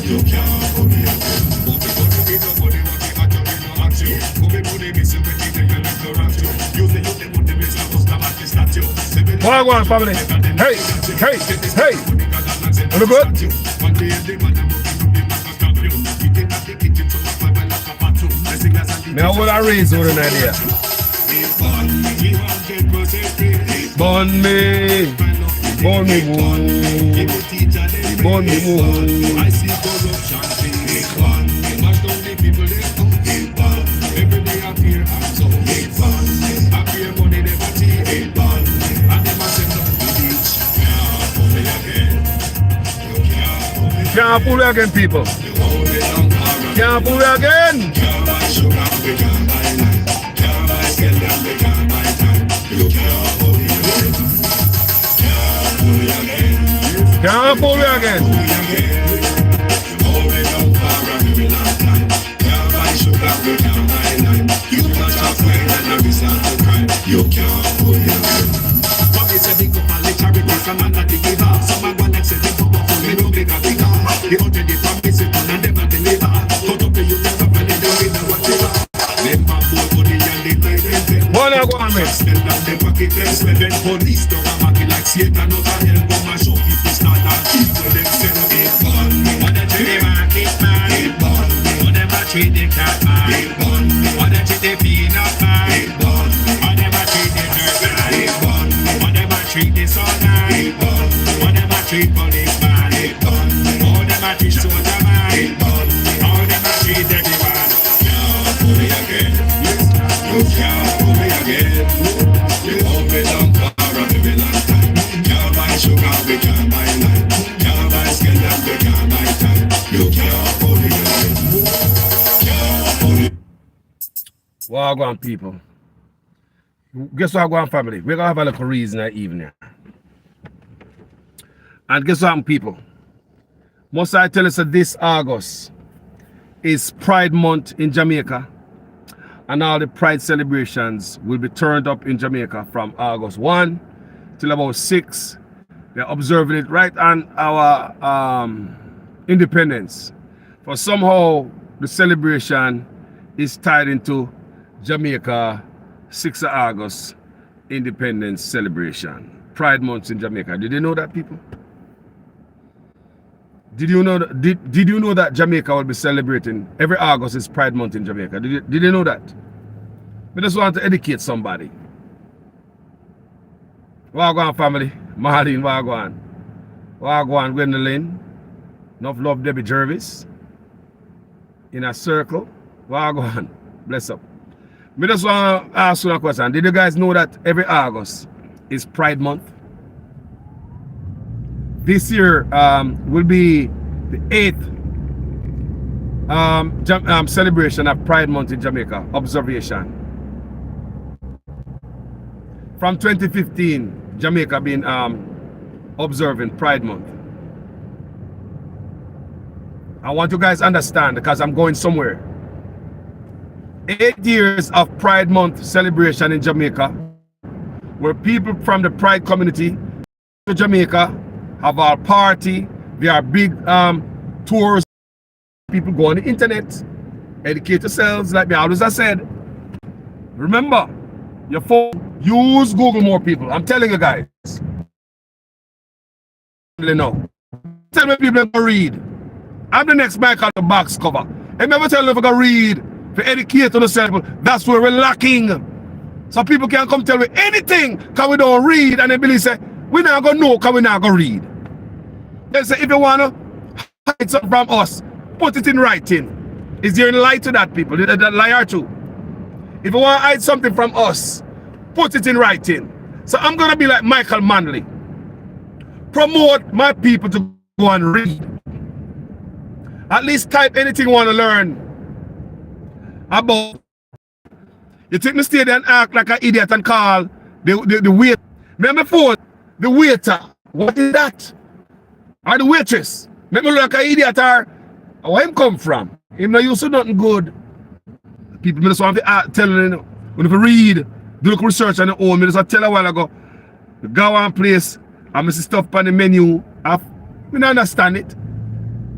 You can't hold me again. Wagwan family. Hey, hey, hey. Look good? Now what I raise with an idea. Born me, born me, born me, born me. Can't fool again, people. Can't fool again. Can't fool again. You can't fool again. What I want me? Wagwan people. Guess what, Wagwan family? We're gonna have a little reason that evening. And guess what, people? Must I tell us that this August is Pride Month in Jamaica, and all the Pride celebrations will be turned up in Jamaica from August 1 till about 6. They're observing it right on our independence. For somehow the celebration is tied into Jamaica 6th of August independence celebration. Pride Month in Jamaica. Did you know that, people? Did you know that, did you know that Jamaica will be celebrating every August is Pride Month in Jamaica? Did you know that? We just want to educate somebody. Wagwan family, Marlene Wagwan. Wagwan Gwendolyn. Enough love Debbie Jervis. In a circle. Wagwan. Bless up. We just want to ask you a question. Did you guys know that every August is Pride Month? This year will be the 8th celebration of Pride Month in Jamaica, observation. From 2015, Jamaica been observing Pride Month. I want you guys to understand because I'm going somewhere. 8 years of Pride Month celebration in Jamaica, where people from the Pride community to Jamaica have our party, there are big tours, people go on the internet, educate yourselves, like me always I said. Remember, your phone, use Google more, people. I'm telling you guys. No. Tell me people to read. I'm the next bike on the box cover. And never tell them if I can read, to educate on yourself. That's where we're lacking. So people can't come tell me anything because we don't read, and they believe say, we're not going to know because we're not going to read. They say, if you want to hide something from us, put it in writing. Is there any lie to that, people? That lie or two? If you want to hide something from us, put it in writing. So I'm going to be like Michael Manley. Promote my people to go and read. At least type anything you want to learn about. You think me stay there and act like an idiot and call the waiter. Remember before, the waiter, what is that? Or the waitress. Make me look like an idiot or where him come from? Him not used to nothing good. People just want to tell you, when you read, do look research on your own. I just tell a while ago, go one place, I miss stuff on the menu. I don't understand it.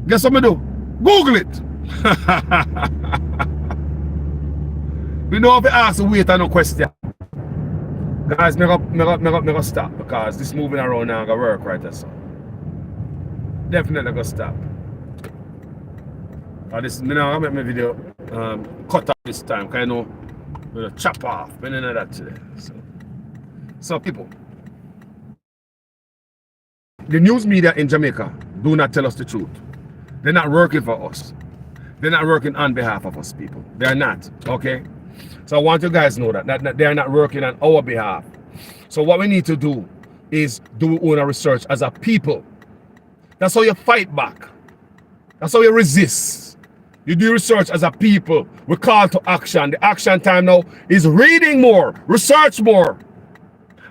Guess what I do? Google it. We know if you ask the waiter no question. Guys, me go stop because this moving around now gonna work right there, so. Definitely go stop. This me now make my video cut off this time, because I know we'll chop off. We don't know that today. So people, the news media in Jamaica do not tell us the truth. They're not working for us. They're not working on behalf of us, people. They're not, okay? So I want you guys to know that they're not working on our behalf. So what we need to do is do our own research as a people. That's how you fight back. That's how you resist. You do research as a people. We call to action. The action time now is reading more, research more.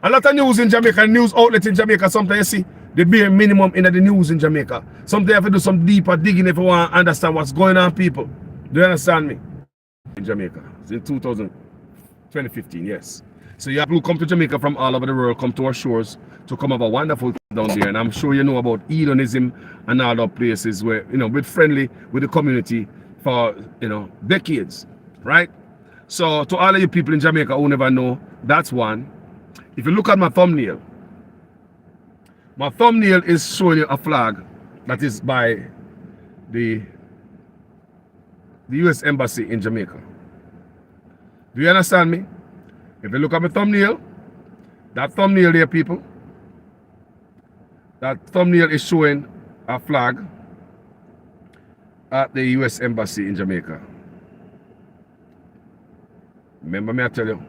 A lot of news in Jamaica, news outlets in Jamaica, sometimes you see the bare minimum in the news in Jamaica. Sometimes you have to do some deeper digging if you want to understand what's going on, people. Do you understand me? In Jamaica, it's in 2015, yes. So you have people come to Jamaica from all over the world, come to our shores to come have a wonderful time down there. And I'm sure you know about hedonism and all other places where, you know, we're friendly with the community for, you know, decades, right? So to all of you people in Jamaica who never know, that's one. If you look at my thumbnail is showing you a flag that is by the US Embassy in Jamaica. Do you understand me? If you look at my thumbnail, that thumbnail there, people, that thumbnail is showing a flag at the US Embassy in Jamaica. Remember me I tell you,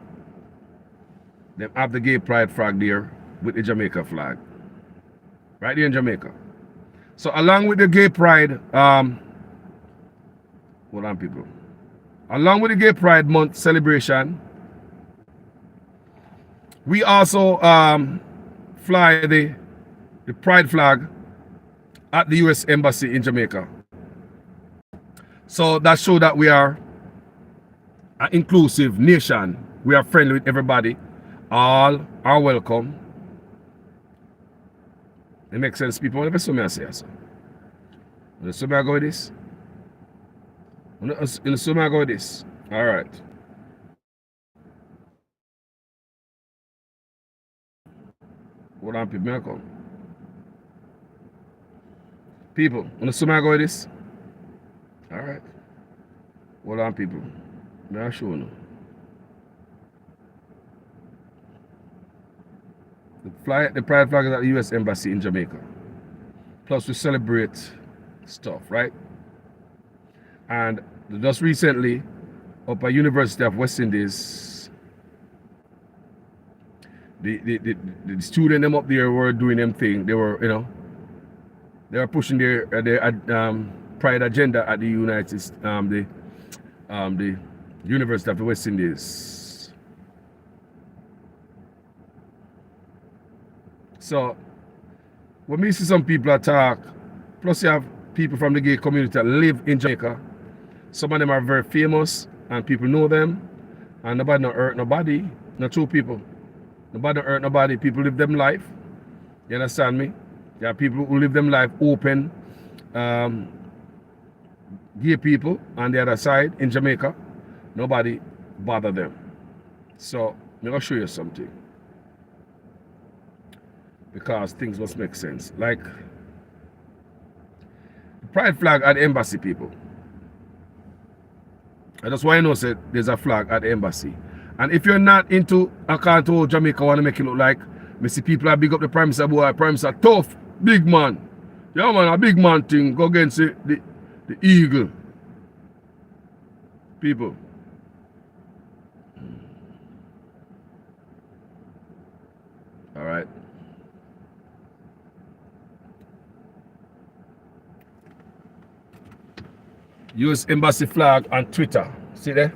they have the gay pride flag there with the Jamaica flag. Right there in Jamaica. So along with the gay pride, hold on people. Along with the gay pride month celebration, we also fly the pride flag at the US Embassy in Jamaica. So that shows that we are an inclusive nation. We are friendly with everybody. All are welcome. It makes sense, people. Whenever so me I say so. When so me I go with this. When so me I go with this. All right. Hold on, people. May I come? People, when so me I go with this. All right. Hold on, people. May I show you. The pride flag is at the US Embassy in Jamaica. Plus we celebrate stuff, right? And just recently, up at University of West Indies, the student them up there were doing them thing. They were, you know, they were pushing their pride agenda at the the University of the West Indies. So, when we see some people talk, plus you have people from the gay community that live in Jamaica, some of them are very famous and people know them, and nobody not hurt nobody, not true people. Nobody hurt nobody, people live them life. You understand me? There are people who live them life open, gay people on the other side in Jamaica, nobody bother them. So, I'm going to show you something. Because things must make sense. Like the pride flag at the embassy, people. I just want you to know that there's a flag at the embassy. And if you're not into account to Jamaica want to make it look like, me see people are big up the Prime Minister, boy, Prime Minister tough, big man. Yeah man, a big man thing, go against the eagle. People. Alright. US Embassy flag on Twitter. See there?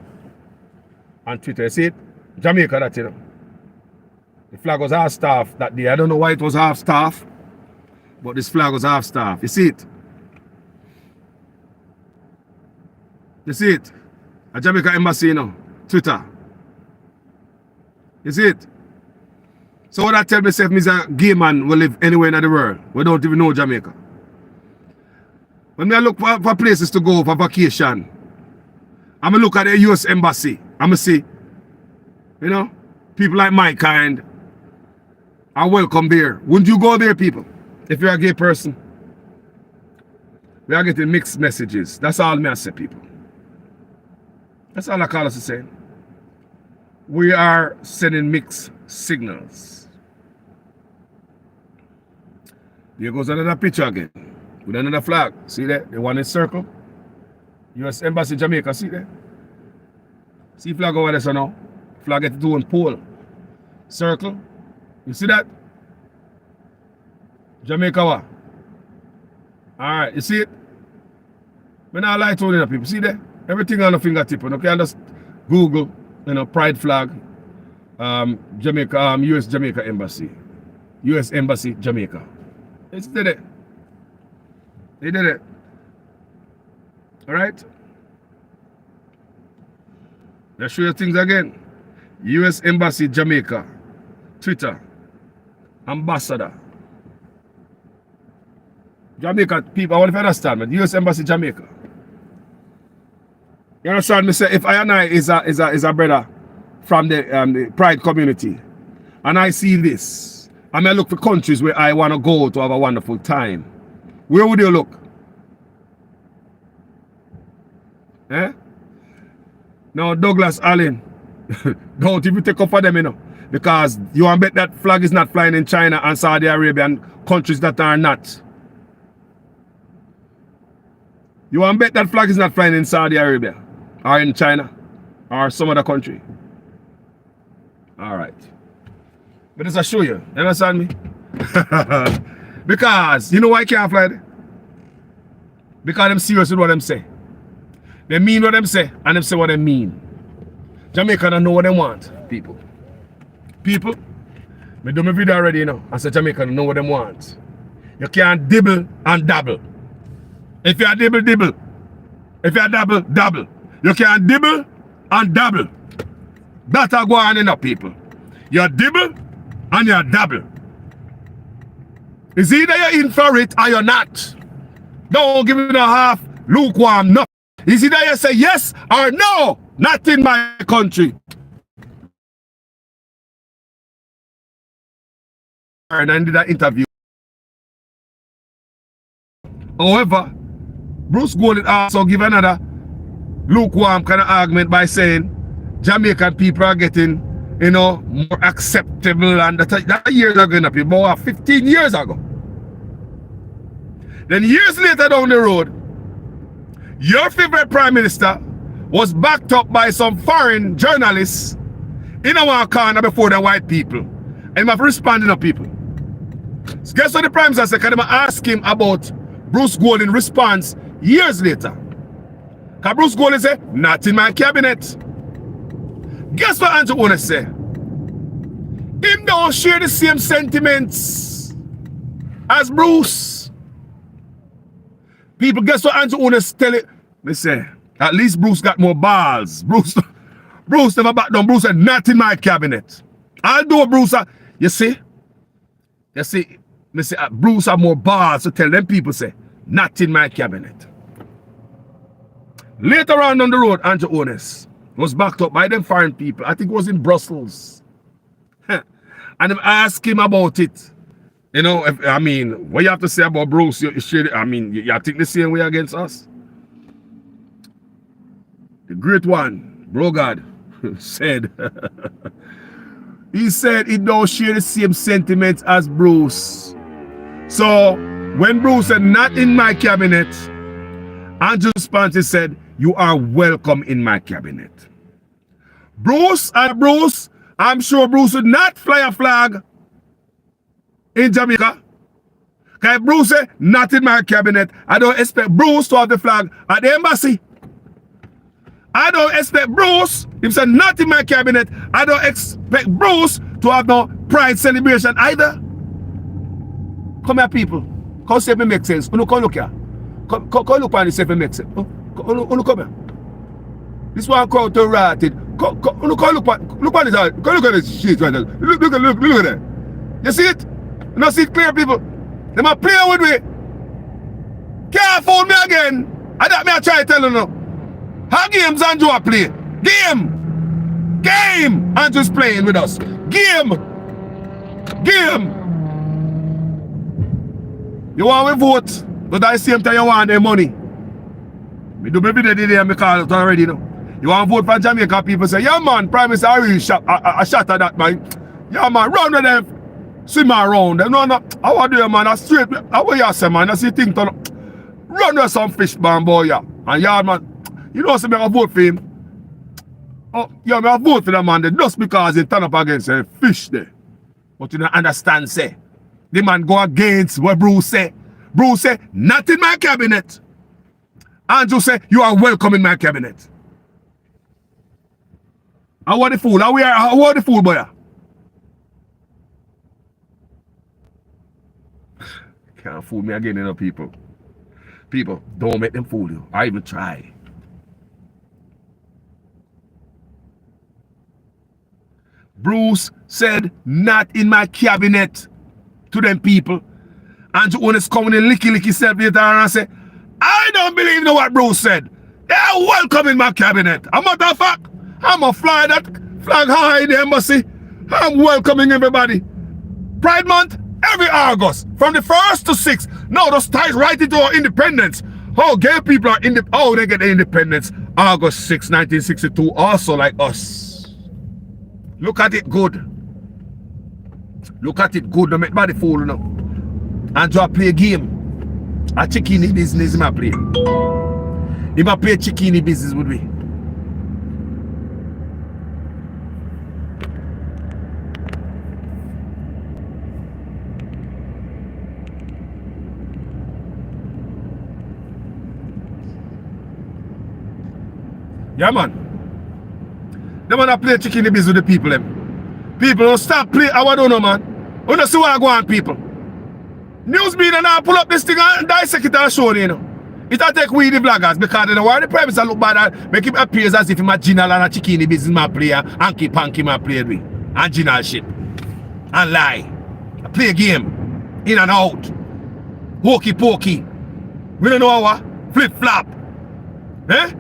On Twitter. You see it? Jamaica, that, you know. The flag was half staff that day. I don't know why it was half staff, but this flag was half staff. You see it? You see it? A Jamaica Embassy, you know. Twitter. You see it? So what I tell myself is a gay man will live anywhere in the world. We don't even know Jamaica. When I look for places to go for vacation, I'm going to look at the US Embassy. I'm going to see, you know, people like my kind are welcome there. Wouldn't you go there, people, if you're a gay person? We are getting mixed messages. That's all me I say, people. That's all I call us to say. We are sending mixed signals. There goes another picture again with another flag. See that? The one in circle. US Embassy Jamaica. See that? See flag over there, so now. Flag get to one pole. Circle. You see that? Jamaica what? Alright, you see it? When I lie to you, people, see that? Everything on the fingertip. You can just Google, you know, pride flag, Jamaica, US Jamaica Embassy. US Embassy Jamaica. They did it. They did it. Alright? Let's show you things again. US Embassy Jamaica. Twitter. Ambassador. Jamaica people, I want to understand, but US Embassy Jamaica. You understand me say if I and I is a brother from the Pride community and I see this, I may look for countries where I want to go to have a wonderful time. Where would you look? Eh? Now Douglas Allen, don't even take up for them, you know. Because you want to bet that flag is not flying in China and Saudi Arabia and countries that are not. You want to bet that flag is not flying in Saudi Arabia or in China or some other country. All right. But as I show you, you understand me? Because you know why I can't fly there? Because I'm serious with what them say. They mean what them say and them say what they mean. Jamaica don't know what they want, people. People, I do my video already, you know. I said Jamaica don't know what they want. You can't dibble and dabble. If you are dibble, dibble. If you are dabble, dabble. You can't dibble and dabble. That's how go on enough, people. You dibble and you dabble. It's either you're in for it or you're not. Don't give it a half lukewarm, no. It's either you say yes or no. Not in my country. And I did that interview. However, Bruce Golding also give another lukewarm kind of argument by saying Jamaican people are getting, you know, more acceptable, and that years ago, about 15 years ago. Then years later down the road, your favorite prime minister was backed up by some foreign journalists in our corner before the white people. And he have responding to people. So guess what the prime minister said? Can I ask him about Bruce Golding's response years later? Because Bruce Golding said, not in my cabinet. Guess what Andrew Owen said? Him don't share the same sentiments as Bruce. People, guess what Andrew Owen tell it? They say, at least Bruce got more balls. Bruce never back down. Bruce said, not in my cabinet. Although Bruce, you see, Bruce have more balls to tell them people, say, not in my cabinet. Later on down the road, Andrew Ones was backed up by them foreign people. I think it was in Brussels. And them asked him about it. You know, I mean, what you have to say about Bruce? You think the same way against us? The great one, bro God, said, he said he don't share the same sentiments as Bruce. So when Bruce said, not in my cabinet, Andrew Spanty said, you are welcome in my cabinet. Bruce, I'm sure Bruce would not fly a flag in Jamaica. Because Bruce said, not in my cabinet. I don't expect Bruce to have the flag at the embassy. I don't expect Bruce, he said, not in my cabinet. I don't expect Bruce to have no pride celebration either. Come here, people. Come see if it makes sense. Come look here. Come look and see if it makes sense. Come here. This one crowd to right it. Come look at this. Come look at this shit right there. Look at that. You see it? You don't see it clear, people? They might play with me. Can't can't fool me again. And that me I try to tell you now. How games Andrew a play? Game! Andrew's playing with us. Game! You want to vote, but at the same time you want their money. Me do maybe they did it and me call it already now. You want to vote for Jamaica, people say, yeah man, Prime Minister I really shot at that man. Yeah man, run with them. Swim around. No, I want to do man, I straight. I want you say man, I see things to run with some fish man boy, yeah. And yeah man, you know say me I vote for him. Oh, yeah, me I vote for that man there just because he turn up against a fish there. But you don't understand, say. The man go against what Bruce say. Bruce say, not in my cabinet. Andrew say, you are welcome in my cabinet. I want the fool. I want the fool, boy. Can't fool me again, you know, people. People, don't make them fool you. I even try. Bruce said, not in my cabinet to them people. Andrew Honest coming in licky self later and say, I don't believe in what Bruce said. They're welcome in my cabinet. A matter of fact, I'm going to fly that flag high in the embassy. I'm welcoming everybody. Pride Month, every August, from the 1st to 6th. Now, just ties right into our independence. Oh, gay people are they get the independence. August 6, 1962, also like us. Look at it good. Look at it good. Don't make body fool now. And to play a game. A chickini business he might play. He might play chickini business with me. Yeah man. They wanna play chickini business with the people them. People don't stop play. I don't know man. You don't see what I go on people. News media now pull up this thing and dissect it and show it, you know. It'll take we the vloggers because they know why the premise look bad and make him appear as if he's a general and a chickini business man player, hanky panky man play with. And general shit. And lie. I play a game. In and out. Hokey pokey. We don't know what. Flip flop. Eh?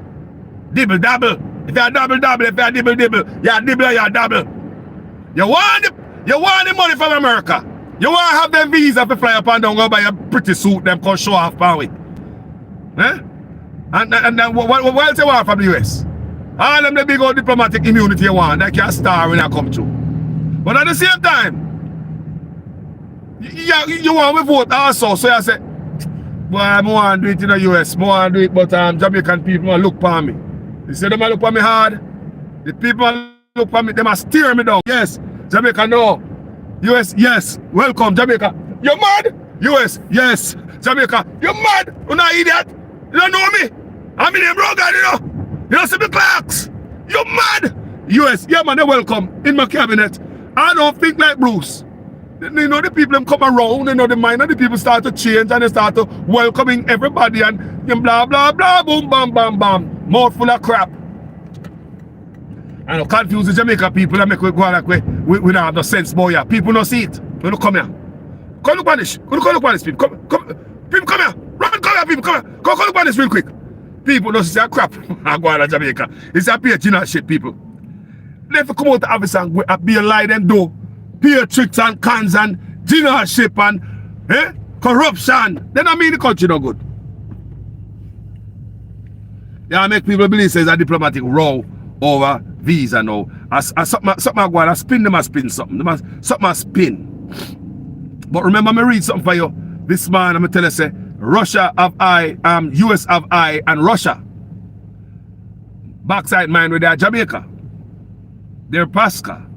Dibble dabble. If you're double, if you're dibble, you're dibble, you're double. You want the money from America. You want to have them visa to fly up and down, go buy a pretty suit, them can show off power with. Eh? And then what else you want from the US? All them the big old diplomatic immunity you want, they can star when I come through. But at the same time, you want to vote also, so you say, boy, I want to do it in the US, I want to do it, but Jamaican people want to look for me. They say they might look for me hard. The people look for me, they must steer me down. Yes, Jamaica, no. US, yes. Welcome, Jamaica. You mad? US, yes. Jamaica, you mad? You're not idiot. You don't know me. I'm in the bro, God, you know. You don't see the clocks. You mad? US, yeah, man, they're welcome in my cabinet. I don't think like Bruce. You know, the people them come around, you know, the mind of the people start to change and they start to welcoming everybody and blah, blah, blah, boom, bam, bam, bam. Mouth full of crap. And confuse the Jamaica people and make we go like we don't have no sense, boy. Yeah. People don't see it. We don't come here. Come look on this. Come look on this, people. Come. People come here. Run, come here, people. Come here. Come look on this real quick. People don't say crap. I'm going to Jamaica. It's a pay general shit, people. Let them come out to office and be a lie and do. Pay tricks and cons and general ship and corruption. Then I mean the country no good. Yeah, make people believe it's a diplomatic row over visa now. Something I go on, I spin them, I spin something. Something I spin. But remember, me read something for you. This man, I'm going to tell you, say, Russia have I, US have I, and Russia. Backside mine with their Jamaica. Their Pasca.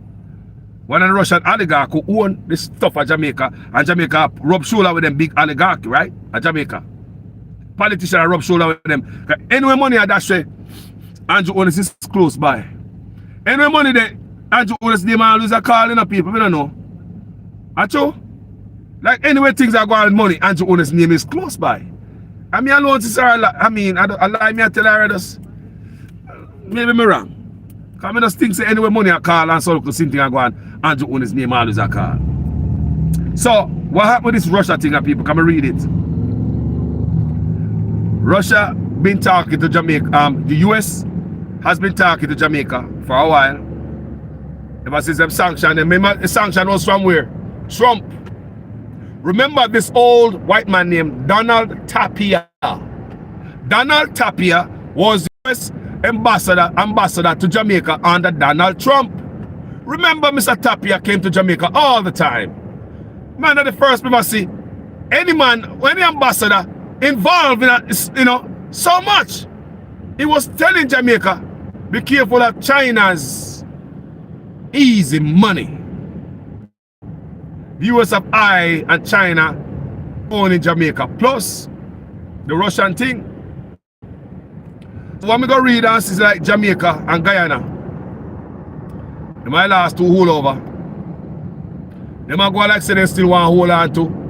One of the Russian oligarch who own this stuff at Jamaica, and Jamaica rub shoulder with them big oligarch, right? At Jamaica. Politicians rub shoulder with them. Anyway, money at that way, Andrew Honest is close by. Anyway, money there, Andrew Honest name and lose a call in people, we don't know. Acho? Like anyway, things are going on money, Andrew Honest name is close by. I mean, alone, sister, I lie me, I tell her this. Maybe me wrong. Because I just think say anyway, money I call and so look same thing I go on, Andrew Honest name always a call. So, what happened with this Russia thing, people? Come and read it. Russia been talking to Jamaica. The US has been talking to Jamaica for a while. Ever since them sanction, remember the sanction was from where? Trump. Remember this old white man named Donald Tapia. Donald Tapia was the US ambassador to Jamaica under Donald Trump. Remember Mr. Tapia came to Jamaica all the time. Man, the first people see any man, any ambassador involved in a, so much. He was telling Jamaica, be careful of China's easy money. The US of I and China owning Jamaica, plus the Russian thing. So when we go read and see like Jamaica and Guyana, they might last two hold over. They might go like say they still want to hold on to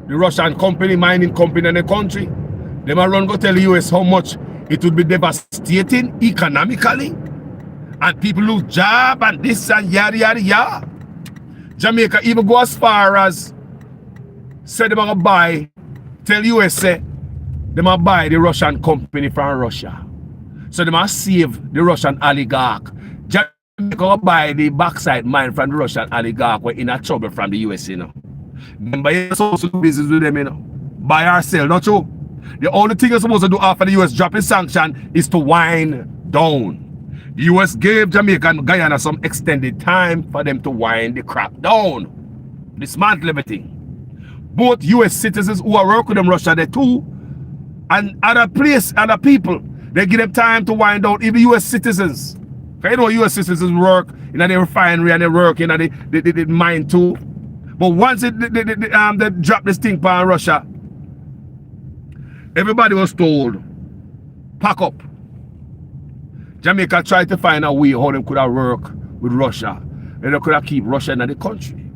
the Russian company, mining company in the country. They might run go tell the US how much it would be devastating economically. And people lose job and this and yada yada yada. Jamaica even go as far as say they might buy, tell US say they might buy the Russian company from Russia. So they might save the Russian oligarch. Jamaica buy the backside mine from the Russian oligarch. We're in a trouble from the US, you know. Remember, you're supposed to do business with them, you know. Buy or sell, not true. The only thing you're supposed to do after the US dropping sanction is to wind down. The US gave Jamaica and Guyana some extended time for them to wind the crap down. Dismantle everything. Both US citizens who are working with them Russia, they too, and other people, they give them time to wind down, even US citizens. Because you know US citizens work in the refinery and they work in the mine too. But once they drop this thing by Russia, everybody was told, pack up. Jamaica tried to find a way how they could have worked with Russia. And they could have keep Russia in the country.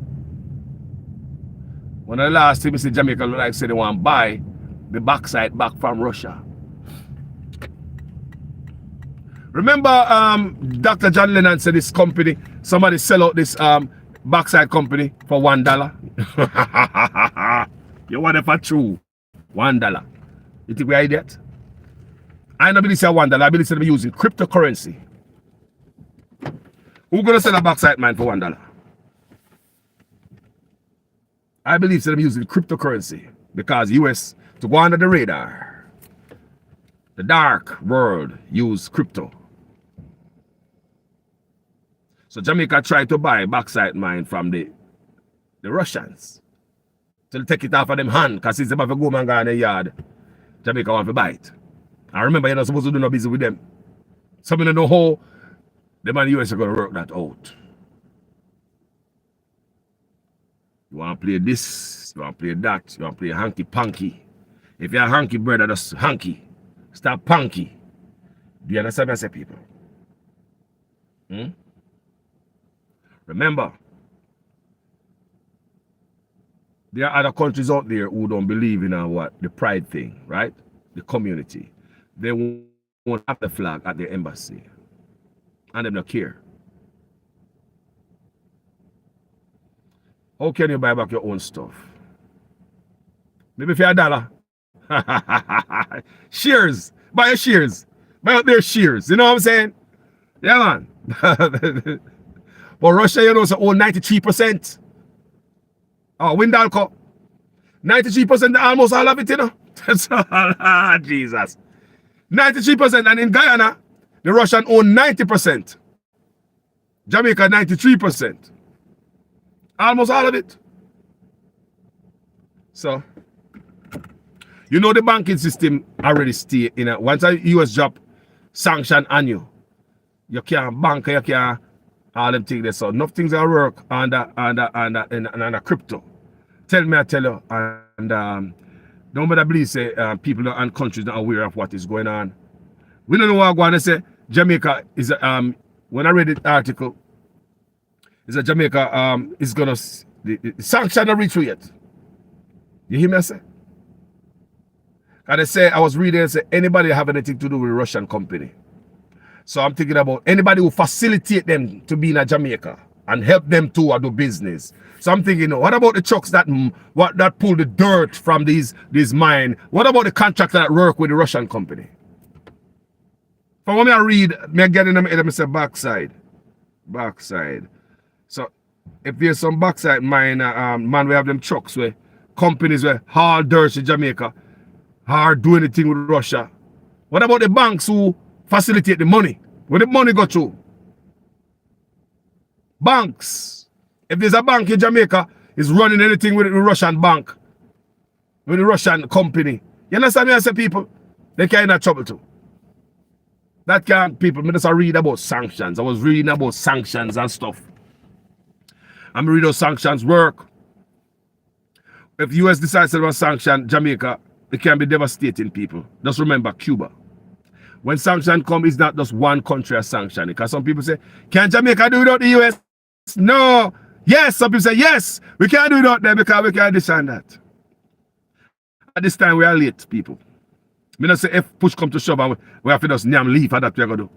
One of the last things Jamaica look like said they want to buy the backside back from Russia. Remember Dr. John Lennon said this company, somebody sell out this backside company for $1. You want it for true? $1. You think we are idiot? I don't believe it's $1. I believe they're using cryptocurrency. Who's gonna sell a backside mine for $1? I believe they're using cryptocurrency because US to go under the radar. The dark world use crypto. So Jamaica tried to buy backside mine from the Russians. So they take it off of them hand because since they have to go and go in the yard, Jamaica want to buy it. I remember you're not supposed to do no business with them. Some of them know how them and the US are going to work that out. You want to play this, you want to play that, you want to play hanky-panky. If you're a hanky brother, just hanky. Stop punky. Do you understand what I say, people? Remember, there are other countries out there who don't believe in the pride thing, right? The community. They won't have the flag at their embassy. And they don't care. How can you buy back your own stuff? Maybe for $1. Shares. Buy your shares. Buy out their shares. You know what I'm saying? Yeah, man. But Russia, you know, so own 93%. Oh, Windalco. 93%, almost all of it, you know. That's all. Jesus. 93%. And in Guyana, the Russian own 90%. Jamaica, 93%. Almost all of it. So, you know the banking system already stay in a, once a US drop sanction on you, you can't bank, you can't all them things there. So enough things that work under crypto. Tell me, I tell you, and don't better believe say people and countries not aware of what is going on. We don't know what I'm going to say. Jamaica is when I read the article, is that Jamaica is gonna the sanction not reach yet. You hear me I say? And they say I was reading and say anybody have anything to do with a Russian company. So I'm thinking about anybody who facilitate them to be in a Jamaica. and help them to do business. So I'm thinking, what about the trucks that pull the dirt from these mines? What about the contractor that work with the Russian company? For when I read, me get in them head, I say backside. So if there's some backside mine, man, we have them trucks where companies where haul dirt in Jamaica, hard do anything with Russia. What about the banks who facilitate the money? Where the money go to? Banks. If there's a bank in Jamaica, is running anything with the Russian bank, with the Russian company. You understand me? I say people, they can't in trouble too. That can't people. Me just read about sanctions. I was reading about sanctions and stuff. I'm reading how sanctions work. If the US decides to sanction Jamaica, it can be devastating people. Just remember Cuba. When sanction come, it's not just one country as sanction. Because some people say, can Jamaica do without the US? No. Yes. Some people say, yes, we can't do without them because we can't understand that. At this time, we are late, people. I don't say if push come to shove, and we have to just name leave for that we're going to do.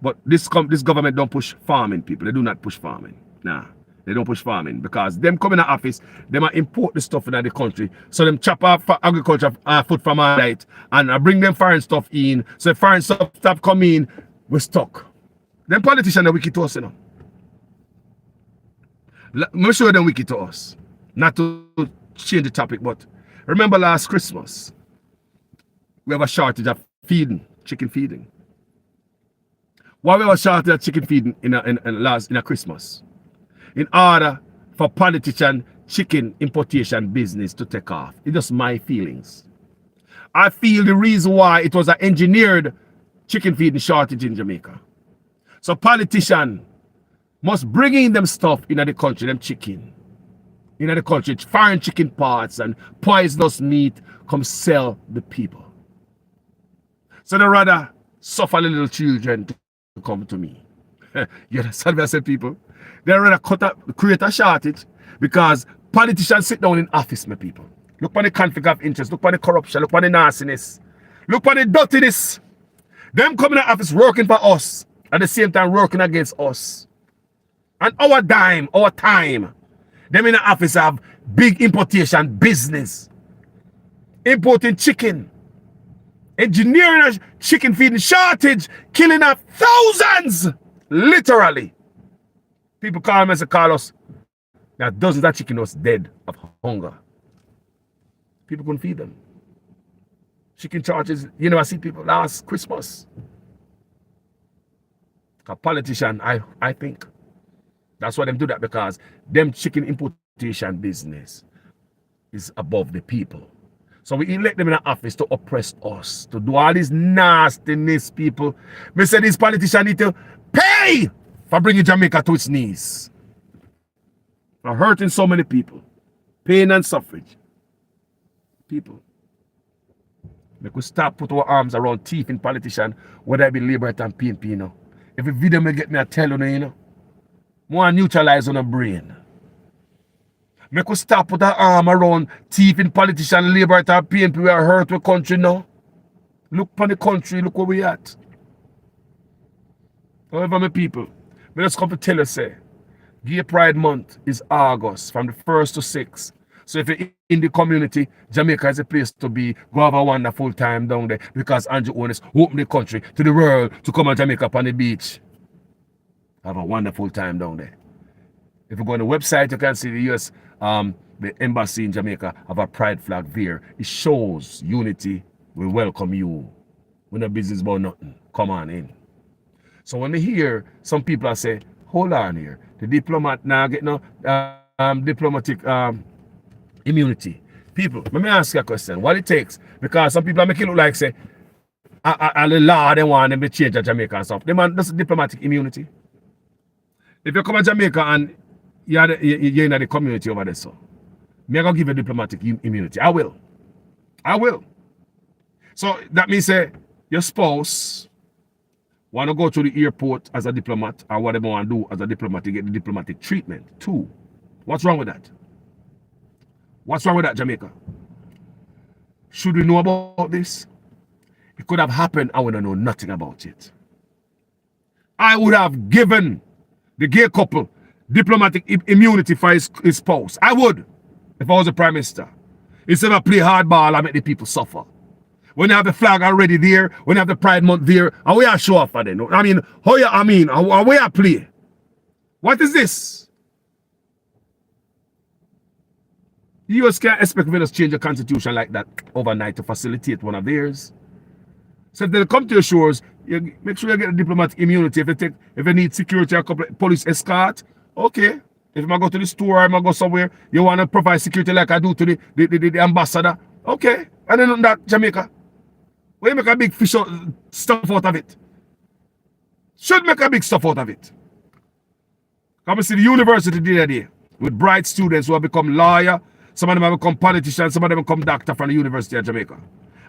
But this government don't push farming, people. They do not push farming. Nah. They don't push farming because them come in the office, they might import the stuff in the country. So them chop off agriculture food from our diet and bring them foreign stuff in. So if foreign stuff stop coming, we're stuck. Them politicians are wicked to us, you know. I'm sure they're wicked to us. Not to change the topic, but remember last Christmas, we have a shortage of feeding, chicken feeding. Why we have a shortage of chicken feeding in a Christmas? In order for politician chicken importation business to take off. It's just my feelings. I feel the reason why it was an engineered chicken feeding shortage in Jamaica. So politician must bring in them stuff in the country, them chicken. In the country, foreign chicken parts and poisonous meat come sell the people. So they rather suffer the little children to come to me. You understand what I say, people? They rather create a shortage because politicians sit down in office, my people. Look at the conflict of interest, look at the corruption, look at the nastiness, look at the dirtiness. Them coming to office working for us, at the same time working against us. And our dime, our time, them in the office have big importation business. Importing chicken, engineering a chicken feeding shortage, killing off thousands, literally. People call us. There are dozens of chicken was dead of hunger. People couldn't feed them. Chicken charges, you know, I see people last Christmas. A politician, I think. That's why them do that, because them chicken importation business is above the people. So we elect them in the office to oppress us, to do all this nastiness, people. We say these politicians need to pay for bringing Jamaica to its knees. For hurting so many people. Pain and suffrage. People. We could start put our arms around thief in politician, whether it be Liberty and PNP, you know. If a video may get me a tell you, you know. More neutralize on a brain. We could start put our arm around thief in politician, Liberty and PNP, we are hurt with country now. Look upon the country, look where we at. However, my people, we just come to tell you, say, Gay Pride Month is August, from the 1st to 6th. So if you're in the community, Jamaica is a place to be. Go have a wonderful time down there, because Andrew Onis opened the country to the world to come on Jamaica upon the beach. Have a wonderful time down there. If you go on the website, you can see the US, the embassy in Jamaica have a pride flag there. It shows unity. We welcome you. We're not business about nothing. Come on in. So when they hear some people say, hold on here, the diplomat now get no diplomatic immunity. People, let me ask you a question. What it takes? Because some people are making it look like, say, the law, they want them to change at Jamaica and stuff. They want that's diplomatic immunity. If you come to Jamaica and you're in the community over there, so me going to give you diplomatic immunity. I will. So that means, say, your spouse want to go to the airport as a diplomat, or whatever want to do as a diplomat to get the diplomatic treatment too. What's wrong with that? What's wrong with that, Jamaica? Should we know about this? It could have happened, I would not know nothing about it. I would have given the gay couple diplomatic immunity for his spouse. I would, if I was a prime minister. Instead of play hardball and make the people suffer. When you have the flag already there, when you have the Pride Month there, and we are show off for them. I mean, how we are play? What is this? The US can't expect me to change the constitution like that overnight to facilitate one of theirs. So if they come to your shores, you make sure you get a diplomatic immunity. If you need security or a couple of police escort, okay. If I go to the store or I go somewhere, you want to provide security like I do to the ambassador, okay. And then that Jamaica. We make a big stuff out of it. Should make a big stuff out of it. Come and see the university the other day with bright students who have become lawyer. Some of them have become politicians. Some of them have become doctor from the University of Jamaica.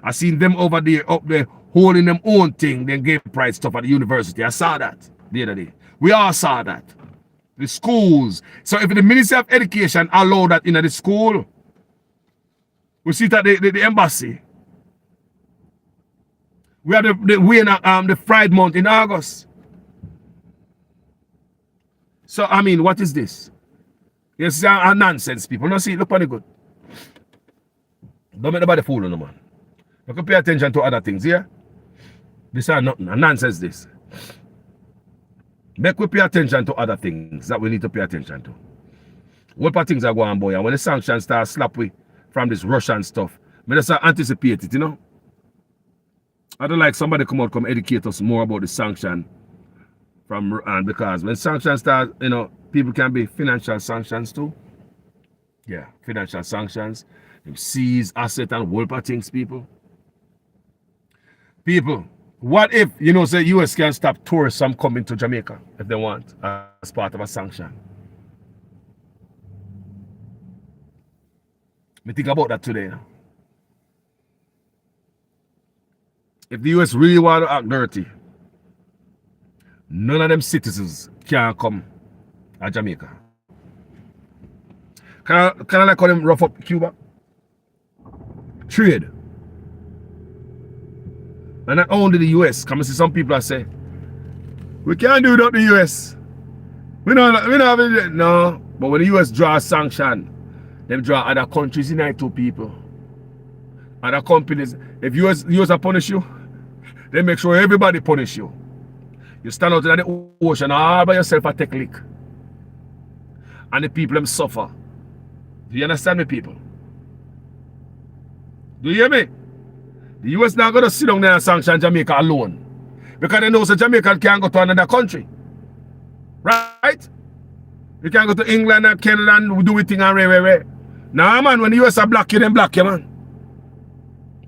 I seen them over there, up there, holding them own thing, then gave pride stuff at the university. I saw that the other day. We all saw that. The schools. So if the Ministry of Education allow that in the school, we see that the embassy. We have the Pride Month in August. So, I mean, what is this? It's a nonsense, people. No, see, look on the good. Don't make nobody fool no man. You can pay attention to other things, yeah? This is nothing. A nonsense, this. Make we pay attention to other things that we need to pay attention to. What part things are going on, boy? And when the sanctions start slap we from this Russian stuff, I just anticipate it, you know? I don't like somebody come educate us more about the sanction from because when sanctions start, you know, people can be financial sanctions too. Yeah, financial sanctions. They seize asset and whole lot of things, people. People, what if, you know, say US can stop tourists from coming to Jamaica if they want as part of a sanction? Me think about that today. If the US really want to act dirty, none of them citizens can come to Jamaica. Can I like call them rough up Cuba? Trade. And not only the US. Come and see some people that say, we can't do without the US. We don't have it. No. But when the US draw a sanction, them draw other countries in it to people. Other companies. If US punish you, they make sure everybody punish you. You stand out in the ocean all by yourself and take a lick. And the people them suffer. Do you understand me, people? Do you hear me? The US not going to sit down there and sanction Jamaica alone. Because they know that Jamaica can't go to another country. Right? You can't go to England and Canada and do it thing and rare. Nah, man, when the US are block you, then block you, man.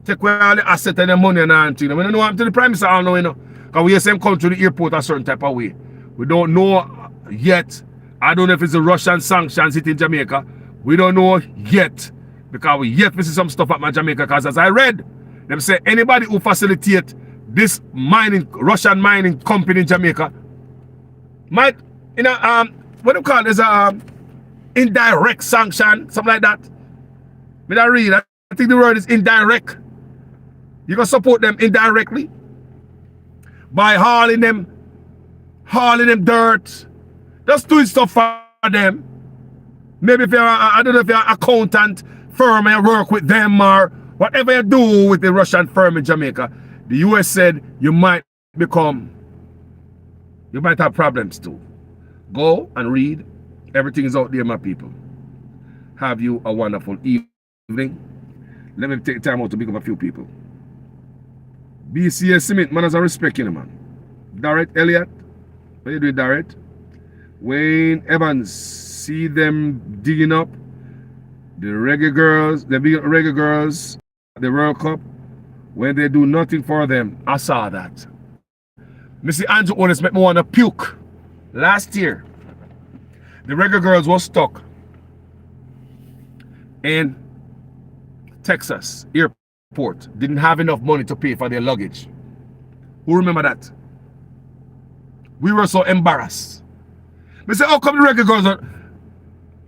Take away all the assets and the money and everything. We don't know what happened to the Prime Minister, I don't know, you know. Because we hear them come to the airport a certain type of way. We don't know yet. I don't know if it's the Russian sanctions hitting Jamaica. We don't know yet. Because we yet to see some stuff at my Jamaica. Because as I read, them say anybody who facilitate this Russian mining company in Jamaica might, you know, what do you call it? There's a indirect sanction, something like that. But I read, I think the word is indirect. You can support them indirectly by hauling them dirt, just doing stuff for them. Maybe if you're, I don't know if you're an accountant firm and you work with them or whatever you do with the Russian firm in Jamaica, the US said you might have problems too. Go and read. Everything is out there, my people. Have you a wonderful evening. Let me take time out to pick up a few people. BCA Cement, man, has a respect, you know, man. Darrett Elliott, what you doing, Darrett? Wayne Evans, see them digging up the reggae girls, the big reggae girls, the World Cup, when they do nothing for them. I saw that. Mr. Andrew Otis made me want to puke. Last year, the reggae girls were stuck in Texas airport, didn't have enough money to pay for their luggage. Who remember that? We were so embarrassed. We said, how come the reggae girls are...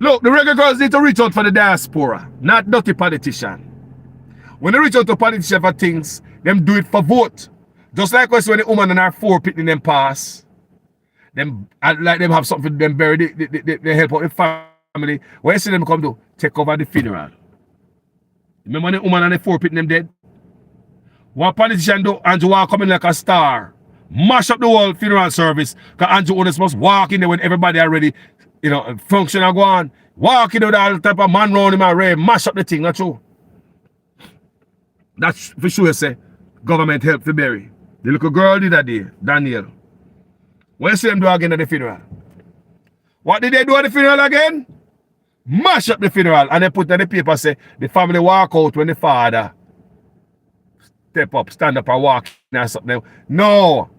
Look, the reggae girls need to reach out for the diaspora, not dirty politician. When they reach out to politicians for things, them do it for vote. Just like us when the woman and her 4 picking them pass. Them like them have something them buried. They help out the family. When you see them come to take over the funeral. Remember when the woman and the 4 people them dead? One politician do Andrew walk coming like a star. Mash up the whole funeral service. Because Andrew only supposed to walk in there when everybody already, function and go on. Walk in there with all type of man round him and rave. Mash up the thing, not true. That's for sure, say. Government help to bury. The little girl did that day, Daniel. When you see them do again at the funeral? What did they do at the funeral again? Mash up the funeral. And they put on the paper, say, the family walk out when the father step up, stand up and walk or something. No.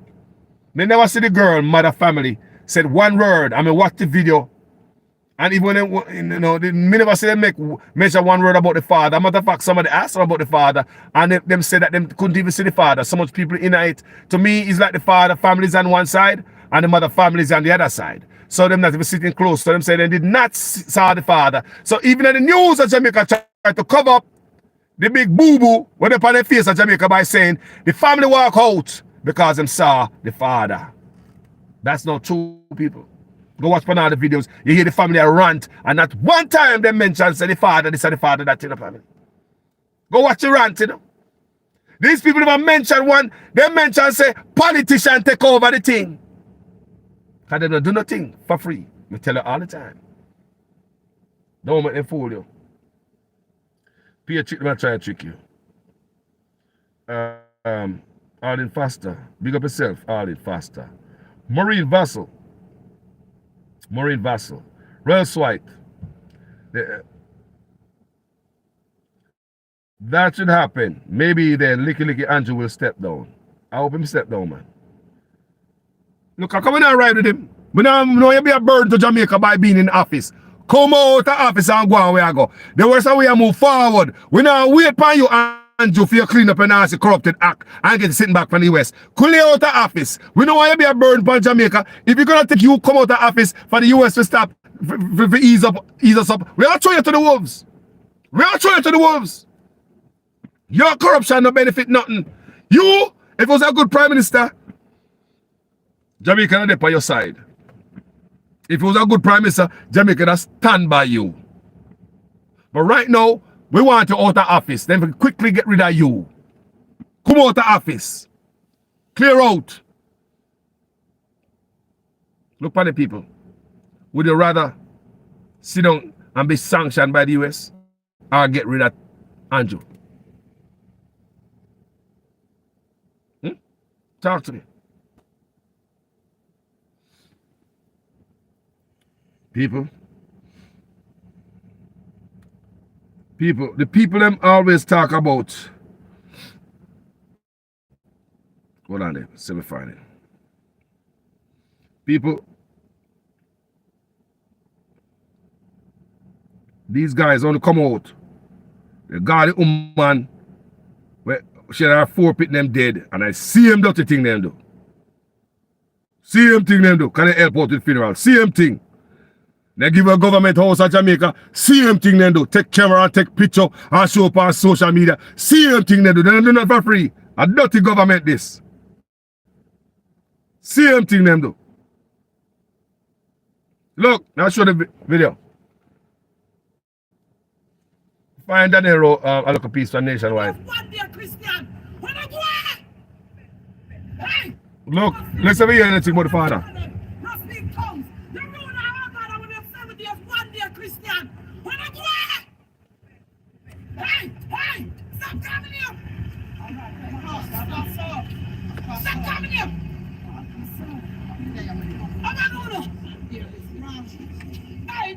They never see the girl, mother family, said one word. I mean, watch the video. And even when they never see them mention one word about the father. Matter of fact, somebody asked them about the father, and them said that they couldn't even see the father. So much people in it. To me, it's like the father family's on one side, and the mother family's on the other side. So them not even sitting close to them, say they did not saw the father. So even in the news of Jamaica tried to cover up the big boo-boo when they put their face of Jamaica by saying the family walk out because them saw the father. That's not true, people. Go watch one of the videos. You hear the family rant, and not one time they mention say the father, this and the father, that in the family. Go watch the rant, These people never mention one. They mention say politician take over the thing. Because they don't do nothing for free. I tell you all the time. Don't make them fool you. Pay a trick, they try to trick you. Arlene Foster. Big up yourself, Arlene Foster. Maureen Vassell. Rels White. That should happen. Maybe then Licky Andrew will step down. I hope him step down, man. Look, I come in and ride with him. We know you be a burden to Jamaica by being in office. Come out of office and go on where I go. The worst way I move forward. We now wait for you, Andrew, for you clean up and nasty corrupted act and get sitting back from the West. Cool you out of office. We know why you be a burden for Jamaica. If you're gonna take you come out of office for the US to stop, for ease us up, we are throw you to the wolves. Your corruption no benefit nothing. You, if it was a good prime minister, Jamaica not there by your side. If it was a good prime minister, Jamaica not stand by you. But right now, we want you out of office. Then we quickly get rid of you. Come out of office. Clear out. Look at the people. Would you rather sit down and be sanctioned by the US or get rid of Andrew? Talk to me. People, the people them always talk about. Hold on there, semi-final. People, these guys only come out. They got the woman where she had 4 people them dead, and I see him dirty thing them do. Can they help out with funeral? See him thing. They give a government house at Jamaica. Same thing they do. Take camera and take picture and show up on social media. Same thing they do. They don't do that for free. A dirty government this. Same thing they do. Look, now show the video. Find that arrow, a local piece for Nationwide. Look, let's have hear anything about the father. Hey! Stop coming here! Stop coming here! I'm not gonna. Hey,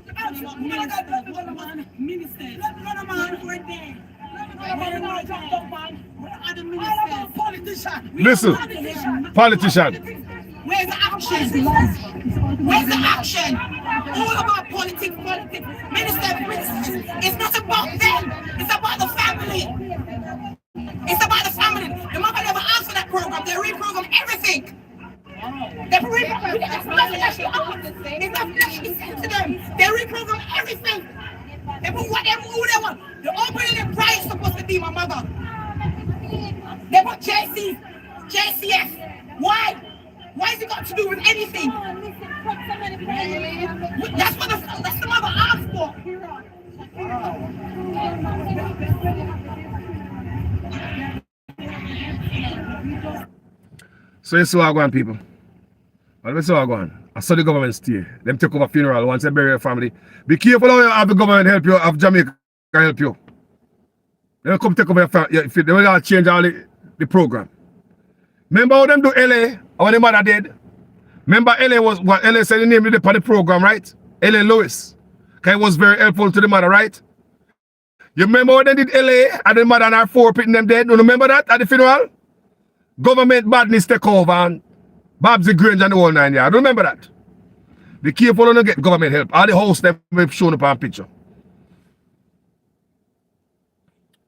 minister. Let me run a man for a day. Listen, politician. Where's the action? Where's the action? All about politics. Minister, it's not about them. It's about the family. It's about the family. The mother never asked for that program. They reprogram everything. They reprogram. There's nothing that she asked. There's nothing that she said to them. They reprogram everything. They put whatever who they want. The opening and price supposed to be my mother. They put JCS. Why? Why is it got got to do with anything. That's what the mother asked for. So you see what I go on, people. What we see what I go on. I saw the government stay. Them take over funeral once they bury your family. Be careful how you have the government help you, have Jamaica help you. They will come take over your family. They will change all the program. Remember how them do LA when the mother dead? Remember LA was what LA said the name of the program, right? LA Lewis. Because it was very helpful to the mother, right? You remember when they did LA and the mother and her 4 pitting them dead? You remember that at the funeral? Government badness take over and Babsy Grange and the whole 9 yards. Remember that? Be careful when you get government help. All the house them will shown up on picture.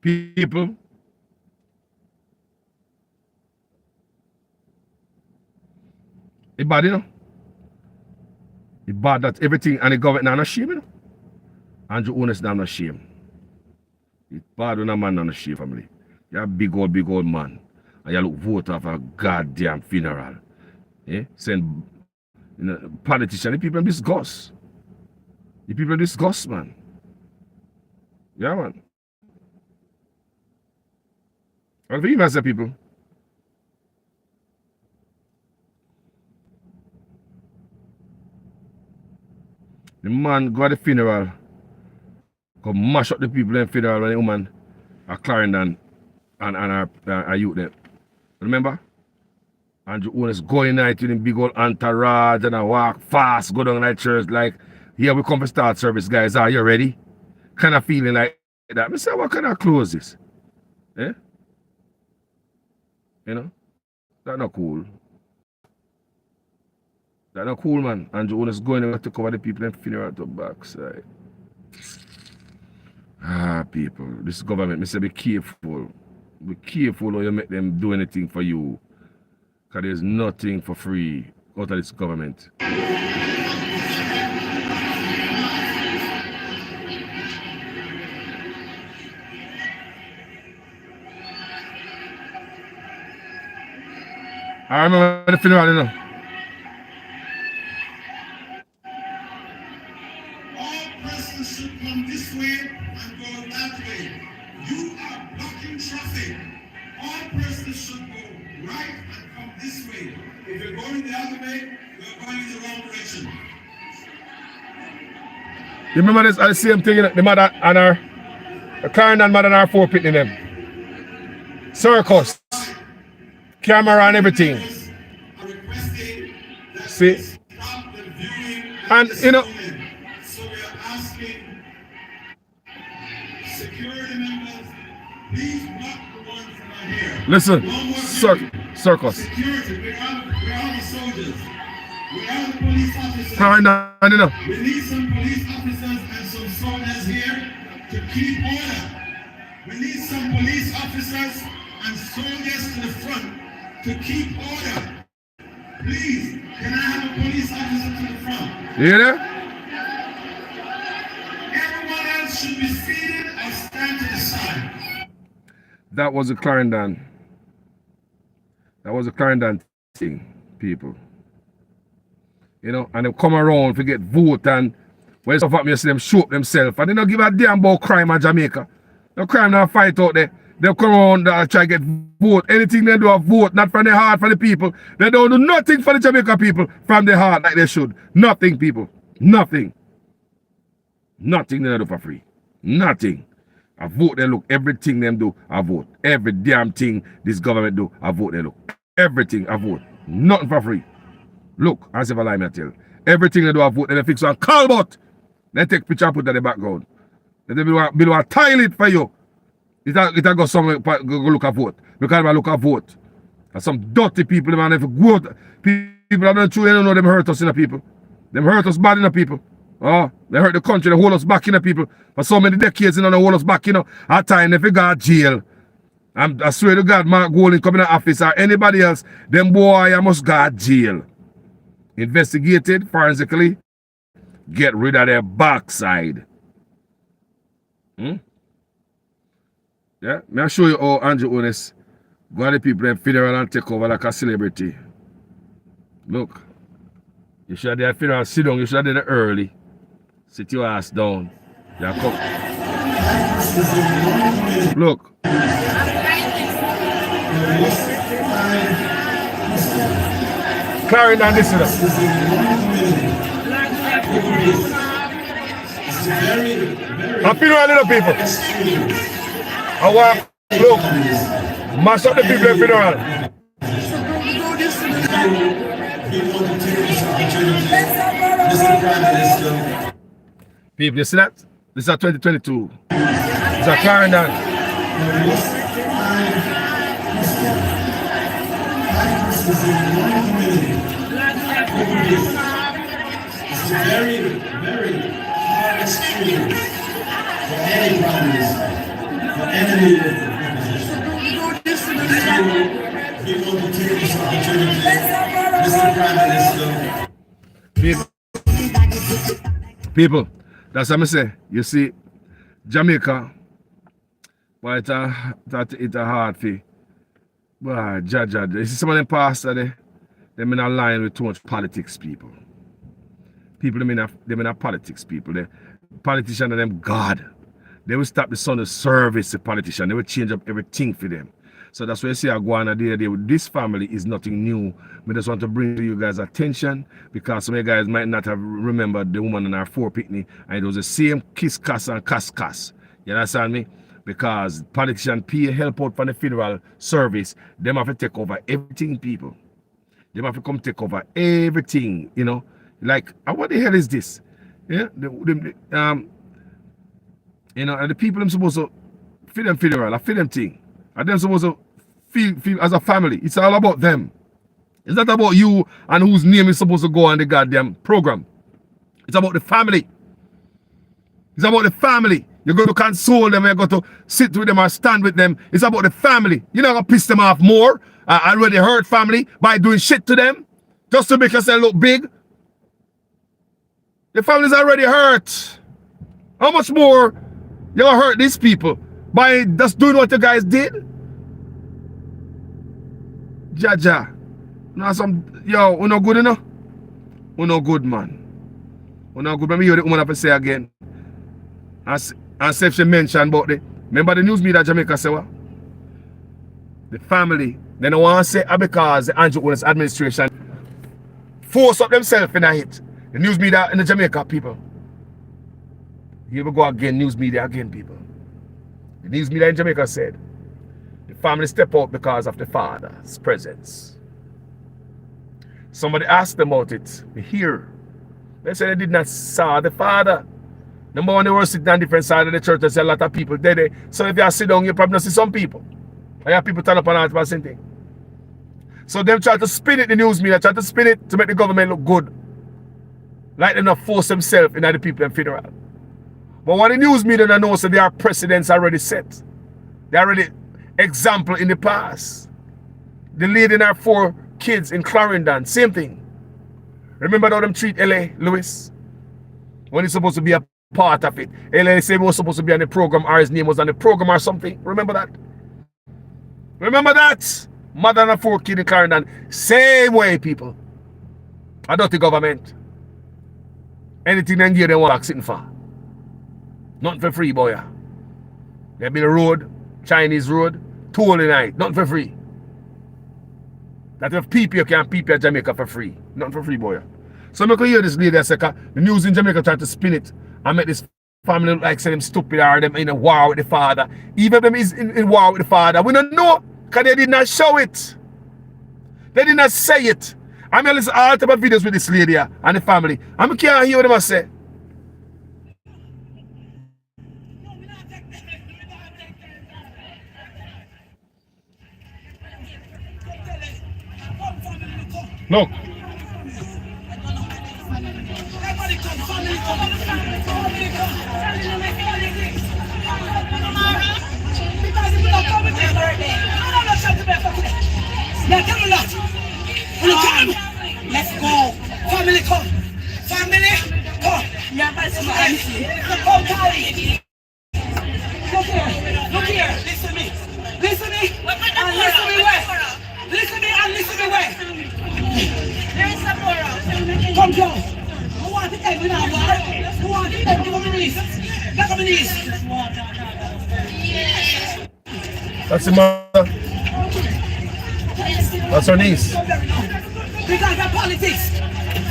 People. It's bad, you know. It's bad that everything and the government are not shame, you know. Andrew Honest not ashamed. It's bad when a man not ashamed, family. You're a big old man. And you look vote off a goddamn funeral. Eh? Send politicians, the people in disgust. The people in disgust, man. Yeah, man. What do you even say, people? The man go at the funeral, go mash up the people in the funeral when the woman are Clarendon and our youth there. Remember? Andrew Honest going night with him big old entourage and I walk fast, go down that church like, here we come to start service, guys. Are you ready? Kind of feeling like that. I say, what kind of clothes this? Eh? You know? That's not cool. That's not cool, man. Andrew Honest going to cover the people and funeral to backside. Ah, people. This government, I say, be careful. Be careful how you make them do anything for you. Because there's nothing for free out of this government. I remember the funeral, you know. All persons should come this way and go that way. You are blocking traffic. All persons should go right and come this way. If you're going the other way, you're going in the wrong direction. You remember this? The same thing, you know, the mother and her, the Clarendon mother and her 4 pitting them. Circus. Camera and everything. See? And you know, So we are asking security members, please block the one from out here. listen, circus. Security, we're all the soldiers. We are the police officers. Clarendon, you know. We need some police officers and some soldiers here to keep order. We need some police officers and soldiers to the front to keep order. Please, can I have a police officer to the front? You hear that? Everyone else should be seated or stand to the side. That was a Clarendon. That was a Clarendon thing, people. You know, and they come around to get vote and when stuff happen, you see them show up themselves and they don't give a damn about crime in Jamaica. No crime, no fight out there. They come around and try to get vote. Anything they do a vote, not from the heart for the people. They don't do nothing for the Jamaica people from the heart like they should. Nothing, people. Nothing. Nothing they do for free. Nothing. A vote they look. Everything them do, a vote. Every damn thing this government do, a vote they look. Everything, a vote. Nothing for free. Look, as if I lie me tell. Everything they do, a vote. They fix on Calbot. They take picture and put that in the background. They build a toilet for you. It go somewhere go look a vote. Because I look a vote. And some dirty people, man, if you go out, people are not true, they don't know them hurt us in the people. Them hurt us bad in the people. Oh, they hurt the country, they hold us back in the people. For so many decades, you know, they hold us back, you know. At time, if you go to jail, I swear to God, Mark Golding come in the office or anybody else, them boy, I must go to jail. Investigated forensically, get rid of their backside. Yeah, may I show you how Andrew Honest go to the people in funeral and take over like a celebrity. Look. You should have did a funeral, sit down, you should have did it early. Sit your ass down. You come. Look. Clarendon, listen up. A funeral, little people. I want, look, mash up the people in funeral. People, you see that? This is 2022. This is Clarendon. It's very, very hard experience for any families, for any leader. We want to take this opportunity, Mr. Prime Minister. People, that's what I say. You see, Jamaica, but it's a hard thing. But Jaja, you see some of them pastors there, they're in a line with too much politics, people. People, they're in a politics, people. The politicians and them God. They will stop the Sunday service, the politician. They will change up everything for them. So that's why you see I go on a day with this family is nothing new. We just want to bring to you guys attention because some of you guys might not have remembered the woman in our 4 picnic and it was the same kiss, cuss and cuss. You understand me? Because politicians pay help out from the federal service. Them have to take over everything, people. They have to come take over everything, you know. Like, what the hell is this? Yeah, you know, and the people them supposed to feed them federal, feed them thing. And them supposed to feel as a family. It's all about them. It's not about you and whose name is supposed to go on the goddamn program. It's about the family. It's about the family. You're going to console them, you're going to sit with them or stand with them. It's about the family. You're not going to piss them off more. Already hurt family by doing shit to them just to make yourself look big. The family's already hurt. How much more you're going to hurt these people by just doing what you guys did? Jaja. Now we're not good enough. We're not good, man. We're not good. Let me hear the woman have to say again. And say she mentioned about remember the news media Jamaica say what? The family, they don't want to say because the Andrew Willis administration force up themselves in a hit. The news media in the Jamaica people. Here we go again, news media again, people. The news media in Jamaica said the family step out because of the father's presence. Somebody asked them about it. They hear. They said they did not saw the father. Number one, they were sitting on different side of the church. There's a lot of people there. So if you sit down, you probably not see some people. And you have people turn up on the same thing. So them try to spin it, the news media, try to spin it to make the government look good. Like they not force themselves in the people in federal. But what the news media don't know, so their precedents already set. They already example in the past. The lady and her 4 kids in Clarendon, same thing. Remember how them treat LA, Lewis? When it's supposed to be a part of it. LA said he was supposed to be on the program or his name was on the program or something. Remember that? Remember that? Mother and 4 kids in Clarendon. Same way, people. I don't think government. Anything they give them want sitting for. Nothing for free, boy. They build a road, Chinese road, toll in night, nothing for free. That if people you can people Jamaica for free. Nothing for free, boy. So I can hear this lady say, the news in Jamaica try to spin it and make this family look like say them stupid or them in a war with the father. Even if them is in war with the father, we don't know because they did not show it. They did not say it. I'm going to listen to all type of videos with this lady and the family. I can't hear what them say. Look. Let's go. Family come. Family come. Look here. Listen to me. Listen to me and listen to me well. Listen to me and listen to me well. Come down. I want to take me now, man. I want to take me on my knees. Look on my knees. That's the mother. That's her niece. Because of politics.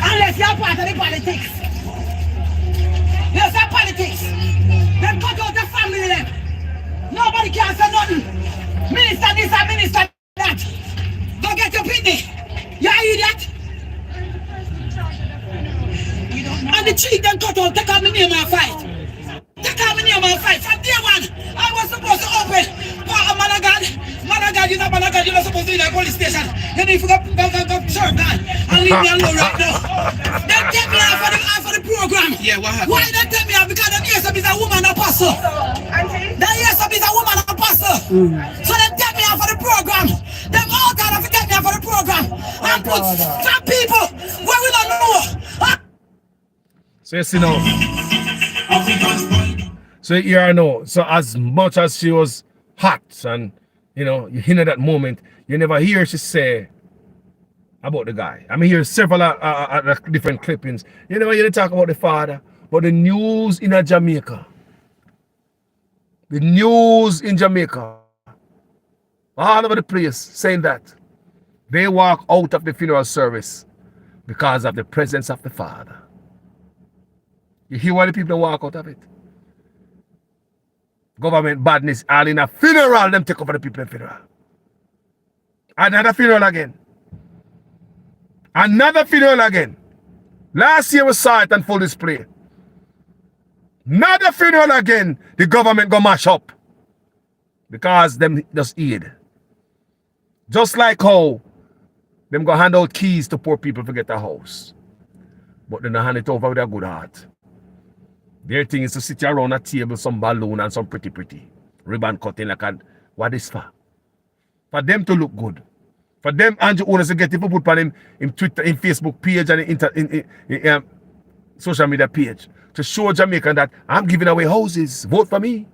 Unless you're part of the politics. Yes, that's politics. They cut out the family then. Nobody can say nothing. Minister this and minister that. Go get your picnic. You idiot. And the cheek then cut out, take out my name and fight. Take out my name and fight. From day one, I was supposed to open part of Malagan. Malagan, you're not supposed to be in a police station. You need to go serve God and leave me alone right now. They take me off of the program. Yeah, what happened? Why they take me off? Because the Yesop is a woman apostle. The Yesop is a woman apostle. So they take me off of the program. Them all kind of take me off of the program. And put some people where we don't know. So you see now. So here I know. So as much as she was hot and you know, you hear that moment, you never hear she say about the guy. I mean, hear several different clippings. You never hear her talk about the father, but the news in Jamaica. The news in Jamaica. All over the place saying that they walk out of the funeral service because of the presence of the father. You hear why the people walk out of it? Government badness all in a funeral, them take over the people in funeral. Another funeral again. Another funeral again. Last year we saw it on full display. Another funeral again, the government go mash up. Because them just aid. Just like how them go hand out keys to poor people to get a house. But then they hand it over with a good heart. Their thing is to sit around a table, some balloon and some pretty. Ribbon cutting like a, what is for? For them to look good. For them, Andrew owners to get people put on him Twitter, in Facebook page and in social media page. To show Jamaican that I'm giving away houses. Vote for me.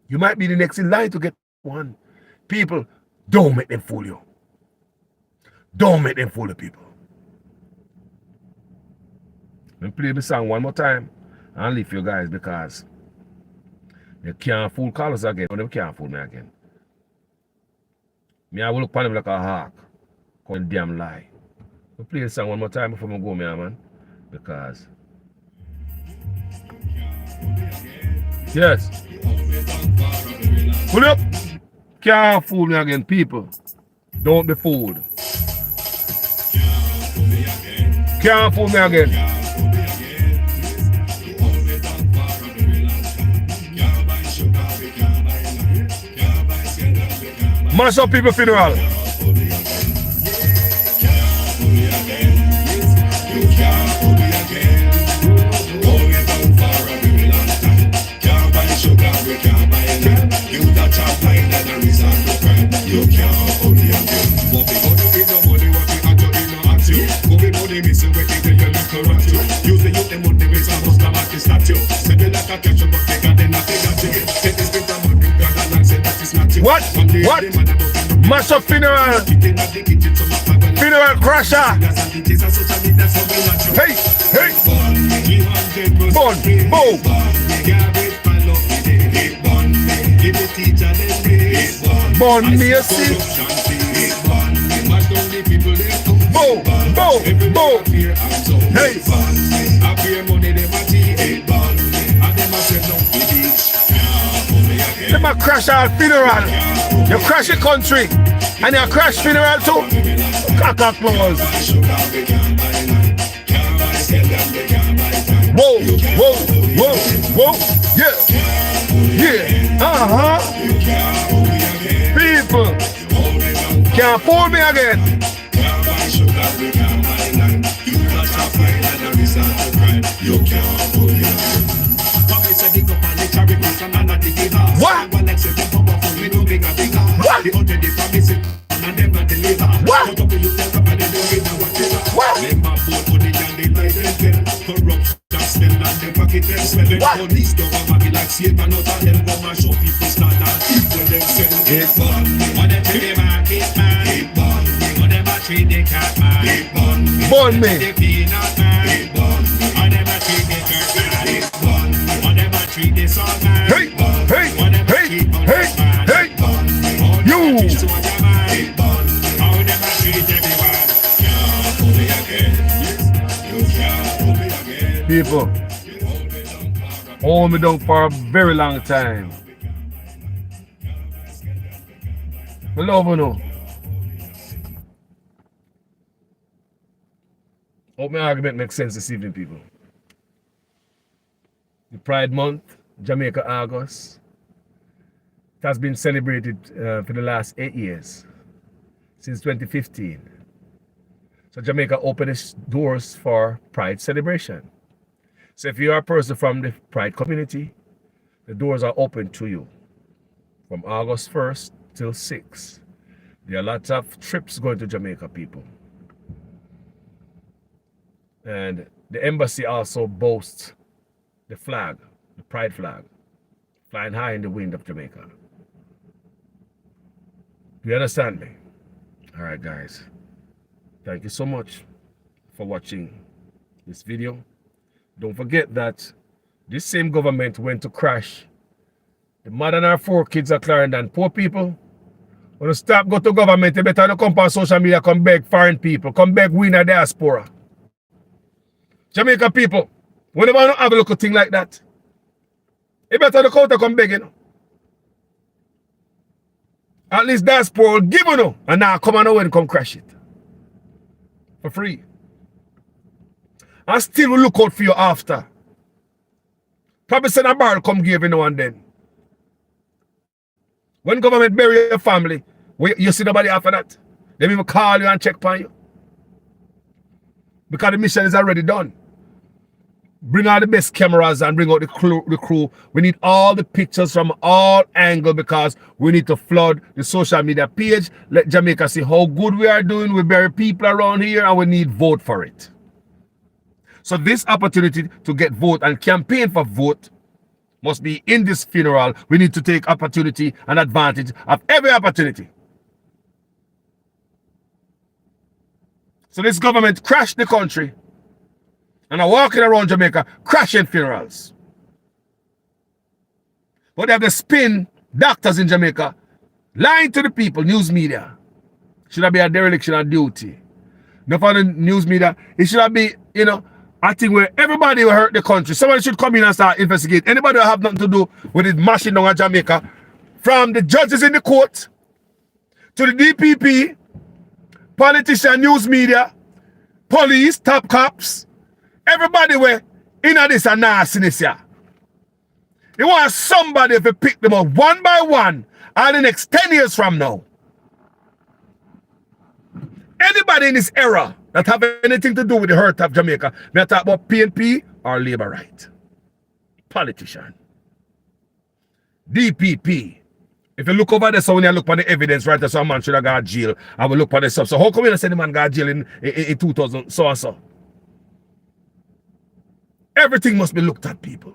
You might be the next in line to get one. People, don't make them fool you. Don't make them fool the people. Let me play the song one more time and leave you guys because they can't fool callers again. They can't fool me again. Me, I will look upon them like a hawk. Calling damn lie. Let me play the song one more time before I go, man. Because yes. Pull up. Can't fool me again, people. Don't be fooled. Can't fool me again. Mash up people funeral. What? What? Mash up funeral. Funeral crusher. Hey, hey. Bun, boom. Bun, Macy. Boom, boom, boom. Hey. Them a crash our funeral. You crash the country and you crash funeral too. Cock close. Whoa, whoa, whoa, whoa. Yeah. Yeah. People can't fool me again. What? What? Burn me. Hey, hey, hey, hey, hey. You. People, hold me down for a very long time. I love you know. Hope my argument makes sense this evening, people. The Pride Month, Jamaica August, it has been celebrated for the last 8 years, since 2015. So Jamaica opened its doors for Pride celebration. So if you are a person from the Pride community, the doors are open to you from August 1st till 6th. There are lots of trips going to Jamaica, people. And the embassy also boasts the flag, the Pride flag, flying high in the wind of Jamaica. Do you understand me? All right, guys. Thank you so much for watching this video. Don't forget that this same government went to crash the mother and her 4 kids are Clarendon. Poor people, when you stop go to government, you better not come on social media, come beg foreign people, come beg we in the diaspora. Jamaica people, whenever you have a little thing like that, you better not come begging. At least diaspora will give you, and now come on away and come crash it. For free. And still will look out for you after. Probably send a barrel come give you now and then. When government bury your family, you see nobody after that. They even call you and check upon you. Because the mission is already done. Bring out the best cameras and bring out the crew. We need all the pictures from all angles because we need to flood the social media page. Let Jamaica see how good we are doing. We bury people around here and we need vote for it. So this opportunity to get vote and campaign for vote must be in this funeral. We need to take opportunity and advantage of every opportunity. So this government crashed the country and are walking around Jamaica crashing funerals. But they have the spin doctors in Jamaica lying to the people, news media. Should have be a dereliction of duty. No for the news media, it should have be, I think where everybody will hurt the country. Somebody should come in and start investigate. Anybody who have nothing to do with it mashing down Jamaica, from the judges in the court to the DPP, politician, news media, police, top cops, everybody were in this and nastiness here. You want somebody to pick them up one by one and the next 10 years from now. Anybody in this era that have anything to do with the hurt of Jamaica, may I talk about PNP or Labour right? Politician. DPP. If you look over there, so when you look for the evidence, right, so a man should have got jail. I will look for the stuff. So how come you say the man got jail in 2000, so and so? Everything must be looked at, people.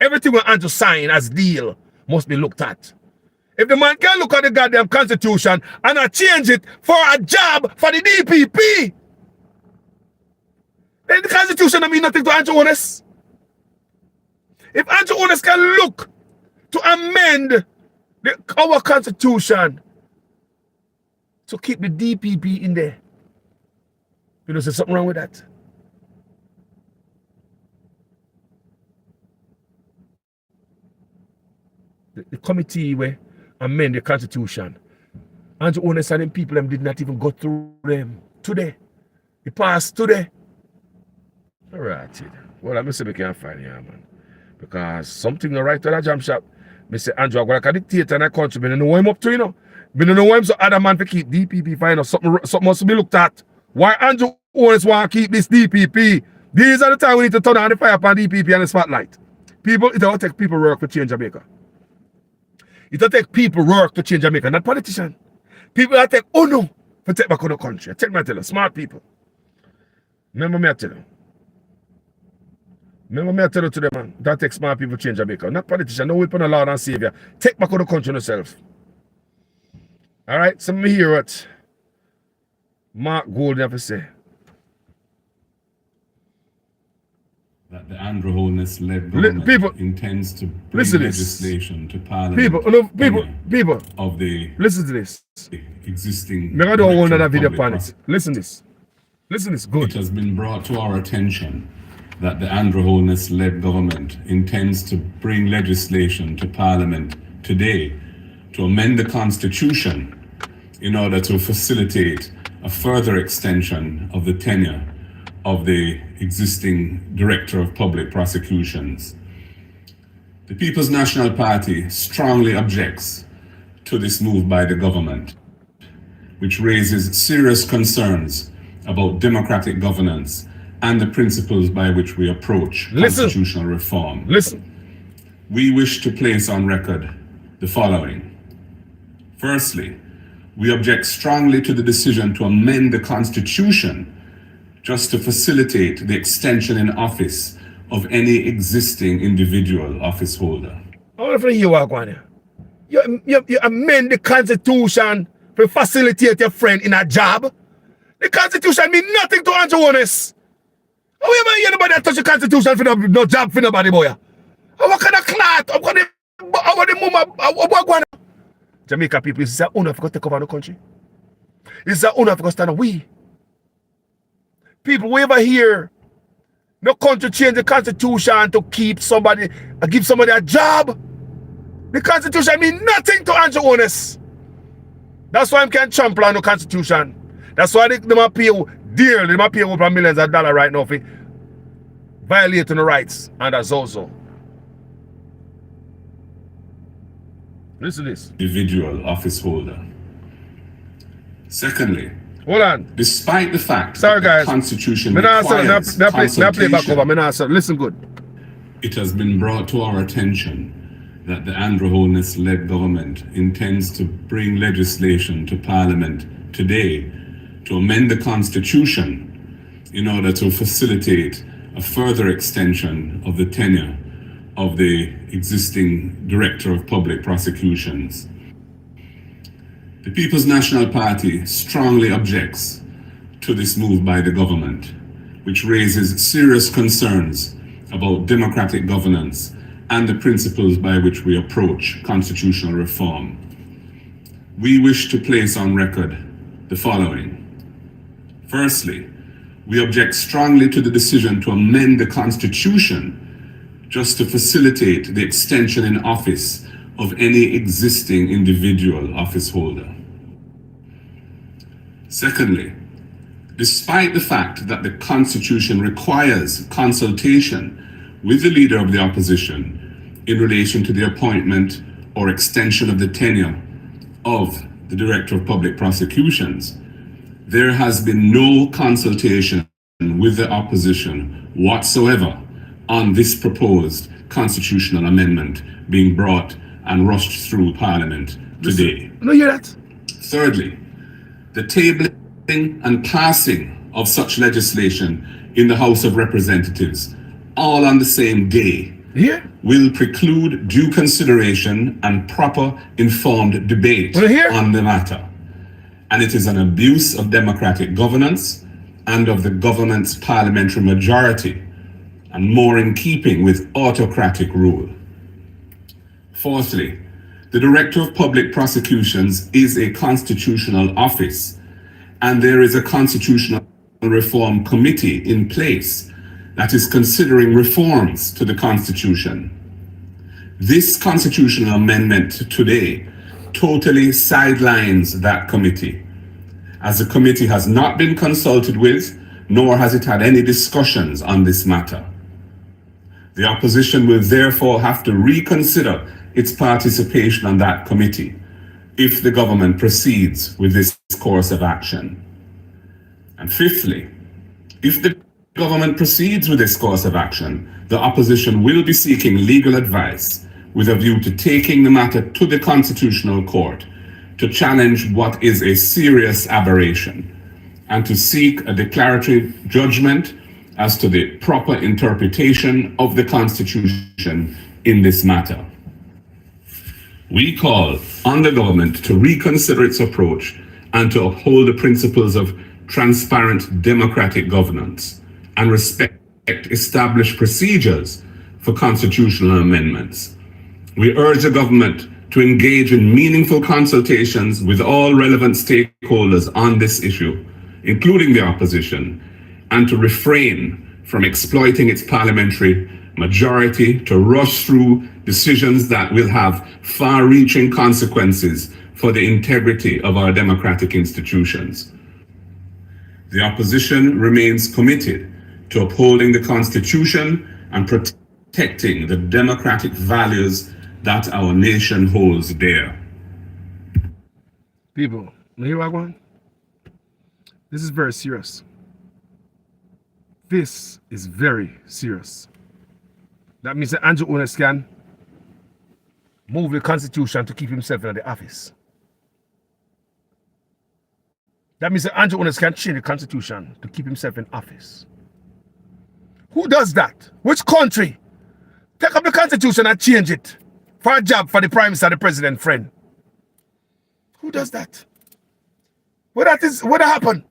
Everything we want to sign as deal must be looked at. If the man can look at the goddamn constitution and not change it for a job for the DPP, then the constitution don't mean nothing to Andrew Honest. If Andrew Honest can look to amend our constitution to keep the DPP in there, you know, there's something wrong with that. The committee where amend the constitution, Andrew Honest and them people them did not even go through them today. It passed today. All right, well, I'm saying we can't find here, man. Because something not right to that jam shop. I say, Andrew, I'm going to dictator in the country. I don't know him up to, I don't know him so other man to keep DPP fine. Something must be looked at. Why Andrew Honest want to keep this DPP? These are the time we need to turn on the fire upon DPP and the spotlight. People, it will take people work to change Jamaica. It will take people work to change Jamaica, not politicians. People that take, oh no, to take back on the country. Take me tell you, smart people. Remember me I tell you. Remember me I tell you to them, man, that takes smart people to change Jamaica. Not politicians, no weapon of Lord and Savior. Take back on the country yourself. Alright, so me hear what Mark Gold have to say. That the Andrew Holness-led government People, intends to bring listen to this. legislation to Parliament People, of the listen to this. existing. Maybe I don't want another video Public upon it. Listen to this. Listen to this. It Good. has been brought to our attention that the Andrew Holness-led government intends to bring legislation to Parliament today to amend the Constitution in order to facilitate a further extension of the tenure of the existing Director of Public Prosecutions. The People's National Party strongly objects to this move by the government, which raises serious concerns about democratic governance and the principles by which we approach constitutional reform. Listen. We wish to place on record the following. Firstly, we object strongly to the decision to amend the Constitution just to facilitate the extension in office of any existing individual office holder. I want to hear what going on. You amend the Constitution to facilitate your friend in a job. The Constitution mean nothing to Andrew Holness. How you ever hear anybody that touch the Constitution for no job for nobody, boy? What kind of clot? What going on? Jamaica people, it's our honor to take over the country. It's our honor to stand up. We people, we ever hear no country change the Constitution to keep somebody, give somebody a job? The Constitution mean nothing to Andrew Holness. That's why I can't trample on the Constitution. That's why they might pay dearly, they might pay over millions of dollars right now for violating the rights under Zozo. Listen to this. Individual office holder. Secondly, hold on. Despite the fact that the Constitution requires play back over. Listen good. It has been brought to our attention that the Andrew Holness-led government intends to bring legislation to Parliament today to amend the Constitution in order to facilitate a further extension of the tenure of the existing Director of Public Prosecutions. The People's National Party strongly objects to this move by the government, which raises serious concerns about democratic governance and the principles by which we approach constitutional reform. We wish to place on record the following. Firstly, we object strongly to the decision to amend the Constitution just to facilitate the extension in office of any existing individual office holder. Secondly, despite the fact that the Constitution requires consultation with the Leader of the Opposition in relation to the appointment or extension of the tenure of the Director of Public Prosecutions, there has been no consultation with the opposition whatsoever on this proposed constitutional amendment being brought and rushed through Parliament today. No, hear that? Thirdly, the tabling and passing of such legislation in the House of Representatives, all on the same day, will preclude due consideration and proper informed debate on the matter. And it is an abuse of democratic governance and of the government's parliamentary majority, and more in keeping with autocratic rule. Fourthly, the Director of Public Prosecutions is a constitutional office, and there is a constitutional reform committee in place that is considering reforms to the Constitution. This constitutional amendment today totally sidelines that committee, as the committee has not been consulted with, nor has it had any discussions on this matter. The opposition will therefore have to reconsider its participation on that committee if the government proceeds with this course of action. And fifthly, if the government proceeds with this course of action, the opposition will be seeking legal advice with a view to taking the matter to the Constitutional Court to challenge what is a serious aberration and to seek a declaratory judgment as to the proper interpretation of the Constitution in this matter. We call on the government to reconsider its approach and to uphold the principles of transparent democratic governance, and respect established procedures for constitutional amendments. We urge the government to engage in meaningful consultations with all relevant stakeholders on this issue, including the opposition, and to refrain from exploiting its parliamentary majority to rush through decisions that will have far-reaching consequences for the integrity of our democratic institutions. The opposition remains committed to upholding the Constitution and protecting the democratic values that our nation holds dear. People, you hear what I'm going? This is very serious. This is very serious. That means that Andrew Owners can move the Constitution to keep himself in the office. That means that Andrew Owners can change the Constitution to keep himself in office. Who does that? Which country? Take up the Constitution and change it for a job for the Prime Minister, the President, friend. Who does that? What that happen?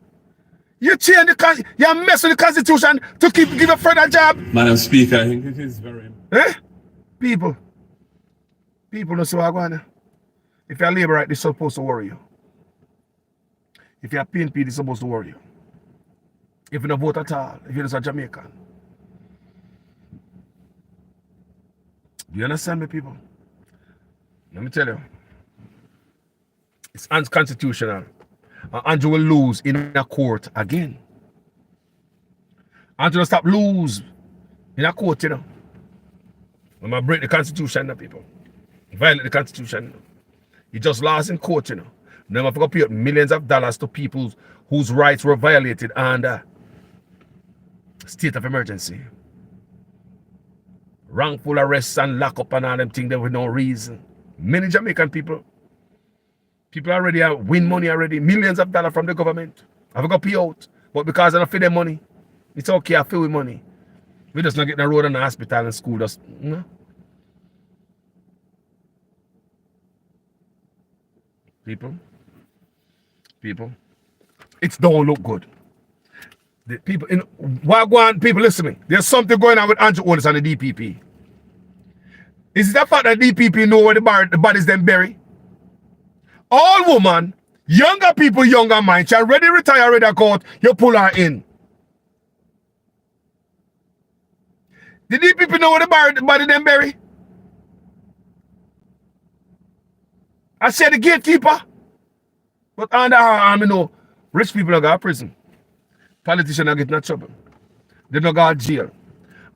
You change the you mess with the Constitution to give a friend a job. Madam Speaker, I think it is very... People don't see what I'm going on. If you're labor right, this is supposed to worry you. If you're PNP, this is supposed to worry you. If you don't vote at all, if you're just a Jamaican. Do you understand me, people? Let me tell you. It's unconstitutional. Andrew will lose in a court again. Andrew will stop lose in a court, you know. When I break the Constitution, people. Violate the Constitution. He just lost in court, you know. Now I've got to pay millions of dollars to people whose rights were violated under state of emergency. Wrongful arrests and lock up and all them things there with no reason. Many Jamaican people already win money already, millions of dollars from the government. I've got to pay out. But because I don't feed them money, it's okay, I feel with money. We just not get the road and the hospital and school, just, you know. People, it don't look good. The people in Wagwan, people listen to me. There's something going on with Andrew Owners and the DPP. Is it the fact that DPP know where the bodies them bury? All women, younger people, younger minds, she already retire, already court, you pull her in. The DPP know where the body them bury? I said the gatekeeper. But under her arm, you know, rich people are going to prison. Politicians are getting in trouble. They don't go to jail.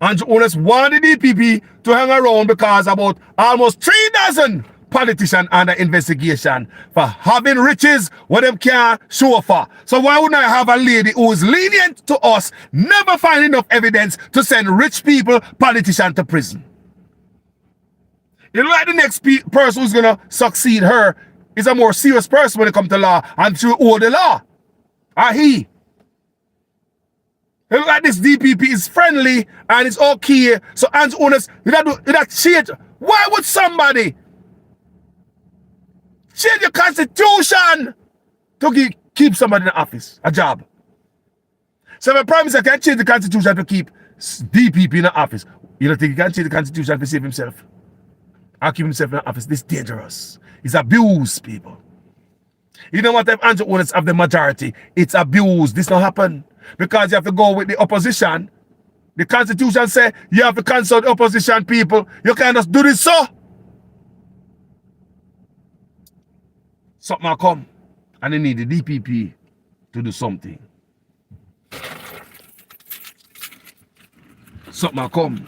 And owners want the DPP to hang around because about almost 3 dozen politicians under investigation for having riches what them can't show for. So why wouldn't I have a lady who is lenient to us, never find enough evidence to send rich people, politicians to prison? You know, like the next person who's going to succeed her is a more serious person when it comes to law and to owe the law. Or he. You look like this DPP is friendly and it's okay. So hands owners, that change. Why would somebody change the constitution to keep somebody in the office, a job? So if a prime minister can change the constitution to keep DPP in the office, you don't think he can change the constitution to save himself? I'll keep himself in the office. This is dangerous. It's abuse, people. You know what? If Andrew Owners have the majority, it's abuse. This don't happen. Because you have to go with the opposition. The constitution says you have to consult the opposition people. You can't just do this so. Something will come. And they need the DPP to do something. Something will come.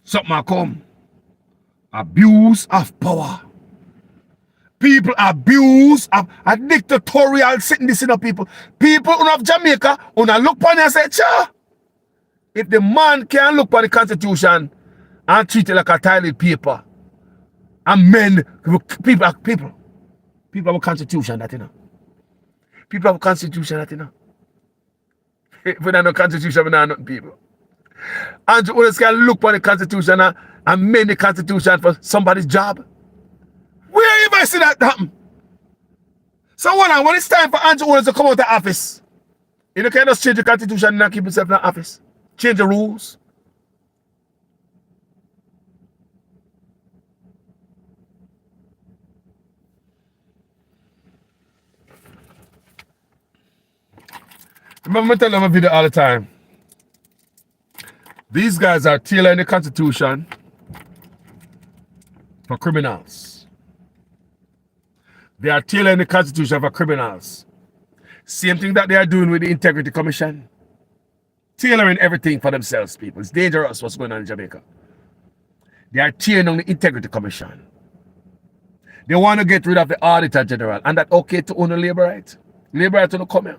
Something will come. Abuse of power. People abuse of a dictatorial sitting this in the people. People of Jamaica, when I look upon it and say, sure, if the man can look upon the constitution and treat it like a toilet paper, and men, people have a constitution that, you know. People have a constitution that, you know. If we don't have a constitution, we don't have nothing, people. And you always can look upon the constitution and amend the constitution for somebody's job. Where you ever see that happen? So hold on, when it's time for Andrew Owens to come out of office, you can't just change the constitution and not keep himself in the office. Change the rules. Remember, I tell them a video all the time. These guys are tailoring the constitution for criminals. They are tailoring the constitution for criminals. Same thing that they are doing with the Integrity Commission. Tailoring everything for themselves, people. It's dangerous what's going on in Jamaica. They are tearing on the Integrity Commission. They want to get rid of the Auditor General. And that's okay to own a labor right. Labor right to come here.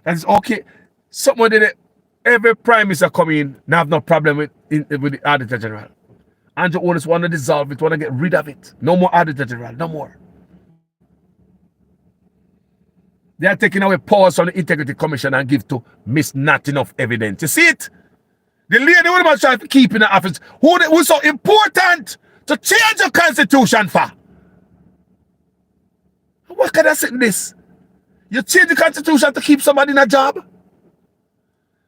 That is okay. Someone did it. Every prime minister come in, now have no problem with the Auditor General. Andrew Owens want to dissolve it, want to get rid of it. No more Auditor General, no more. They are taking away powers from the Integrity Commission and give to Miss Not Enough Evidence. You see it? The lady would have tried to keep in the office who was so important to change the constitution for. What can I say in this? You change the constitution to keep somebody in a job?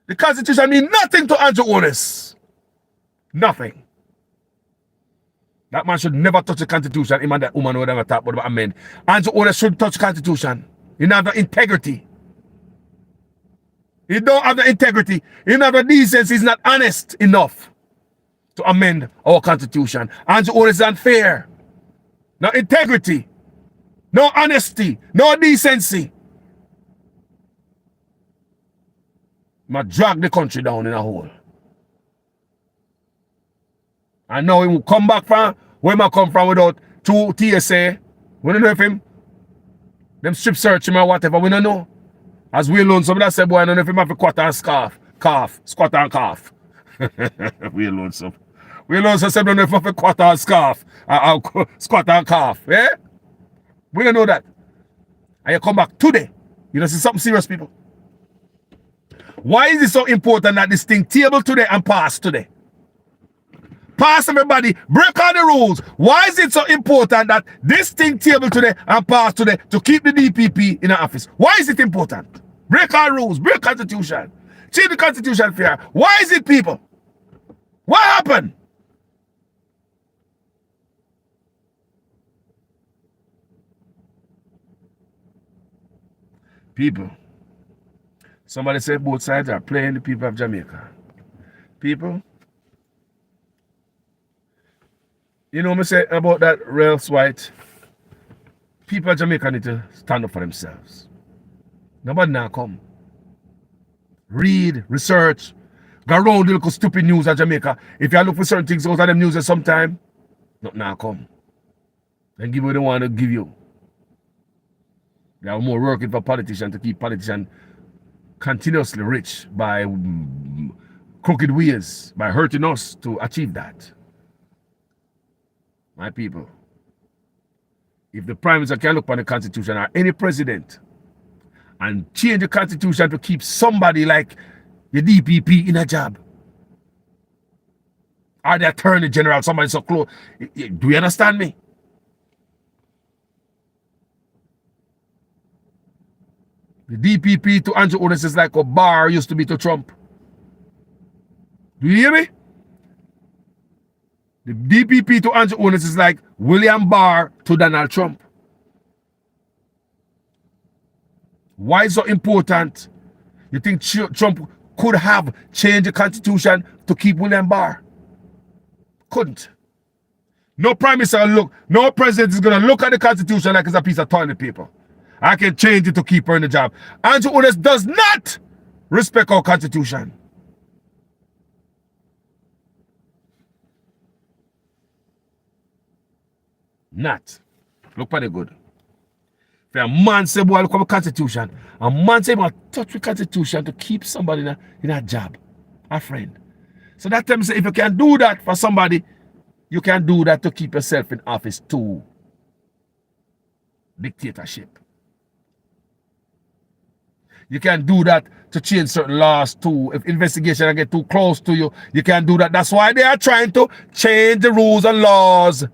The constitution means nothing to Andrew Owens. Nothing. That man should never touch the constitution. Him and that woman would never talk about amend. Andrew Owens should touch the constitution. He don't have the integrity. He don't have the integrity. He don't have the decency. He's not honest enough to amend our constitution. Andrew Owens is unfair. No integrity. No honesty. No decency. Might drag the country down in a hole. And now he will come back from where he come from without two TSA. We don't know if him. Them strip search him or whatever. We don't know. As we alone, somebody said, boy, I don't know if him have a quarter and scarf. Calf. Squat and calf. We alone some. We alone some said, don't know if he have a quarter and scarf. Squat and calf. Yeah? We don't know that. And you come back today. You know, see something serious, people. Why is it so important that this thing table today and pass today? Pass everybody, break all the rules. Why is it so important that this thing table today and pass today to keep the DPP in the office? Why is it important? Break all rules, break constitution. Change the constitution fair. Why is it, people? What happened? People. Somebody said both sides are playing the people of Jamaica. People, you know what I say about that Rails White? People of Jamaica need to stand up for themselves. Nobody now come. Read, research, go around the little stupid news of Jamaica. If you look for certain things out of them news at some time, not now come. Then give what they want to give you. They are more working for politicians to keep politicians continuously rich by crooked ways, by hurting us to achieve that. My people, if the Prime Minister can look on the Constitution or any president and change the Constitution to keep somebody like the DPP in a job, or the Attorney General, somebody so close, do you understand me? The DPP to Andrew Owens is like a bar used to be to Trump. Do you hear me? The DPP to Andrew Owens is like William Barr to Donald Trump. Why is it so important? You think Trump could have changed the Constitution to keep William Barr? Couldn't. No Prime Minister look, no president is going to look at the Constitution like it's a piece of toilet paper. I can change it to keep her in the job. Andrew Owens does not respect our Constitution. Not. Look for the good. If a man say, boy, look at the Constitution, a man say, boy, touch the Constitution to keep somebody in a job, a friend. So that time, say, if you can do that for somebody, you can do that to keep yourself in office too. Dictatorship. You can do that to change certain laws too. If investigation get too close to you, you can do that. That's why they are trying to change the rules and laws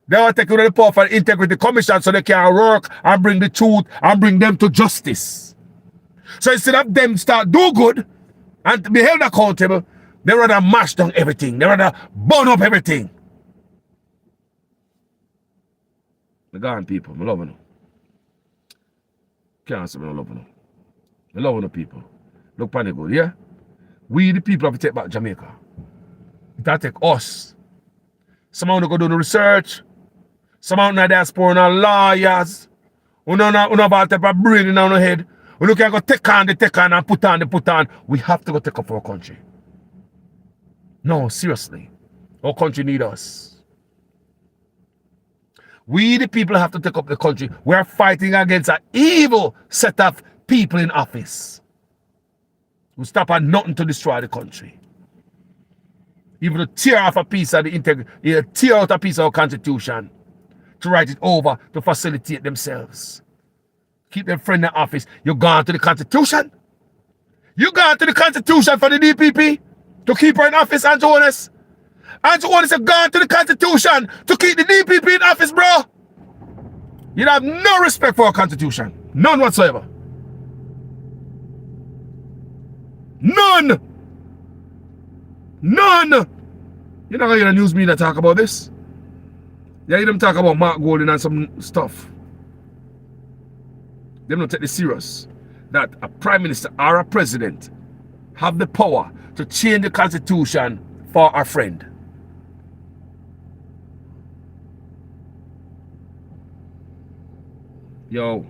They want to take away the power for the integrity commission so they can work and bring the truth and bring them to justice. So instead of them start do good and be held accountable, they rather mash down everything. They rather burn up everything. The gone people, I love them. Can't say I love them. I love them people. Look panic good, yeah? We the people have to take back Jamaica. That take us. Someone to go do the research. Someone in the diaspora and lawyers. We don't have a type of brain in our head. We can't go take on and put on. We have to go take up our country. No, seriously. Our country need us. We the people have to take up the country. We are fighting against an evil set of people in office. We stop at nothing to destroy the country. Even to tear off a piece of the integrity, tear out a piece of our constitution to write it over to facilitate themselves. Keep them friend in the office. You gone to the constitution? You gone to the constitution for the DPP to keep her in office, Andrew Jonas? Andrew Jonas have gone to the constitution to keep the DPP in office, bro. You have no respect for our constitution. None whatsoever. None. None. You're not going to hear the news media talk about this. You hear them talk about Mark Golding and some stuff. They don't take this serious. That a prime minister or a president have the power to change the constitution for a friend. Yo,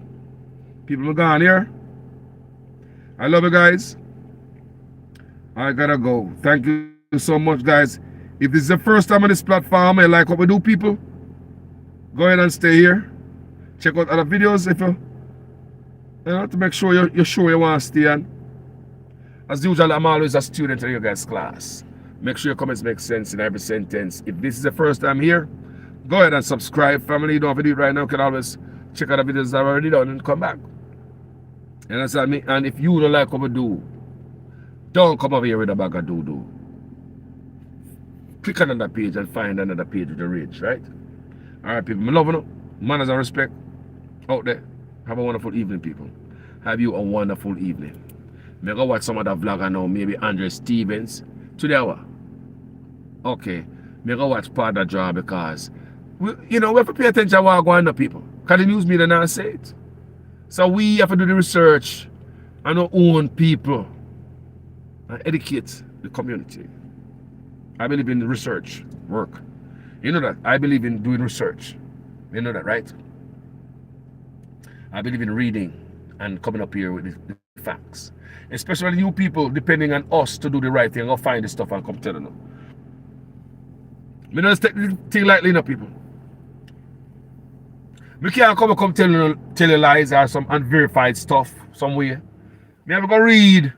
people are gone here. I love you guys. I gotta go. Thank you so much, guys. If this is the first time on this platform and you like what we do, people, go ahead and stay here. Check out other videos if you to make sure you're sure you want to stay on. As usual, I'm always a student in your guys' class. Make sure your comments make sense in every sentence. If this is the first time here, go ahead and subscribe. Family, you don't have to do it right now. You can always check out the videos I've already done and come back. And that's what I mean. And if you don't like what we do, don't come over here with a bag of doo-doo. Click on another page and find another page with the rage, right? Alright, people. I love you. Manners and respect out there. Have a wonderful evening, people. Have you a wonderful evening. May go watch some other vlogger now, maybe Andre Stevens. Today hour. Okay. May go watch Pada Draw because we have to pay attention to what going on, people. Because the news media now say it. So we have to do the research and our own people and educate the community. I believe in research work. You know that. I believe in doing research. You know that, right? I believe in reading and coming up here with the facts. Especially new people depending on us to do the right thing or find the stuff and come telling them. We don't take the thing lightly, no, people. We can't come tell you lies or some unverified stuff somewhere. Me have to go read.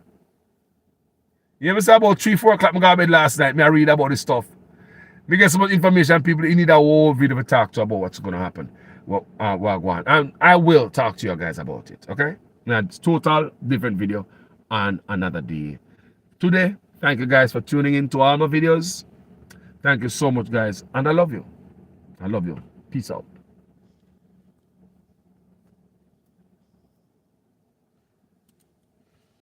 You ever say about 3-4 o'clock I got to bed last night, I read about this stuff. Me get so much information, people, you need a whole video to talk to about what's going to happen. What go on. And I will talk to you guys about it, okay? Now, it's total different video on another day. Today, thank you guys for tuning in to all my videos. Thank you so much, guys. And I love you. I love you. Peace out.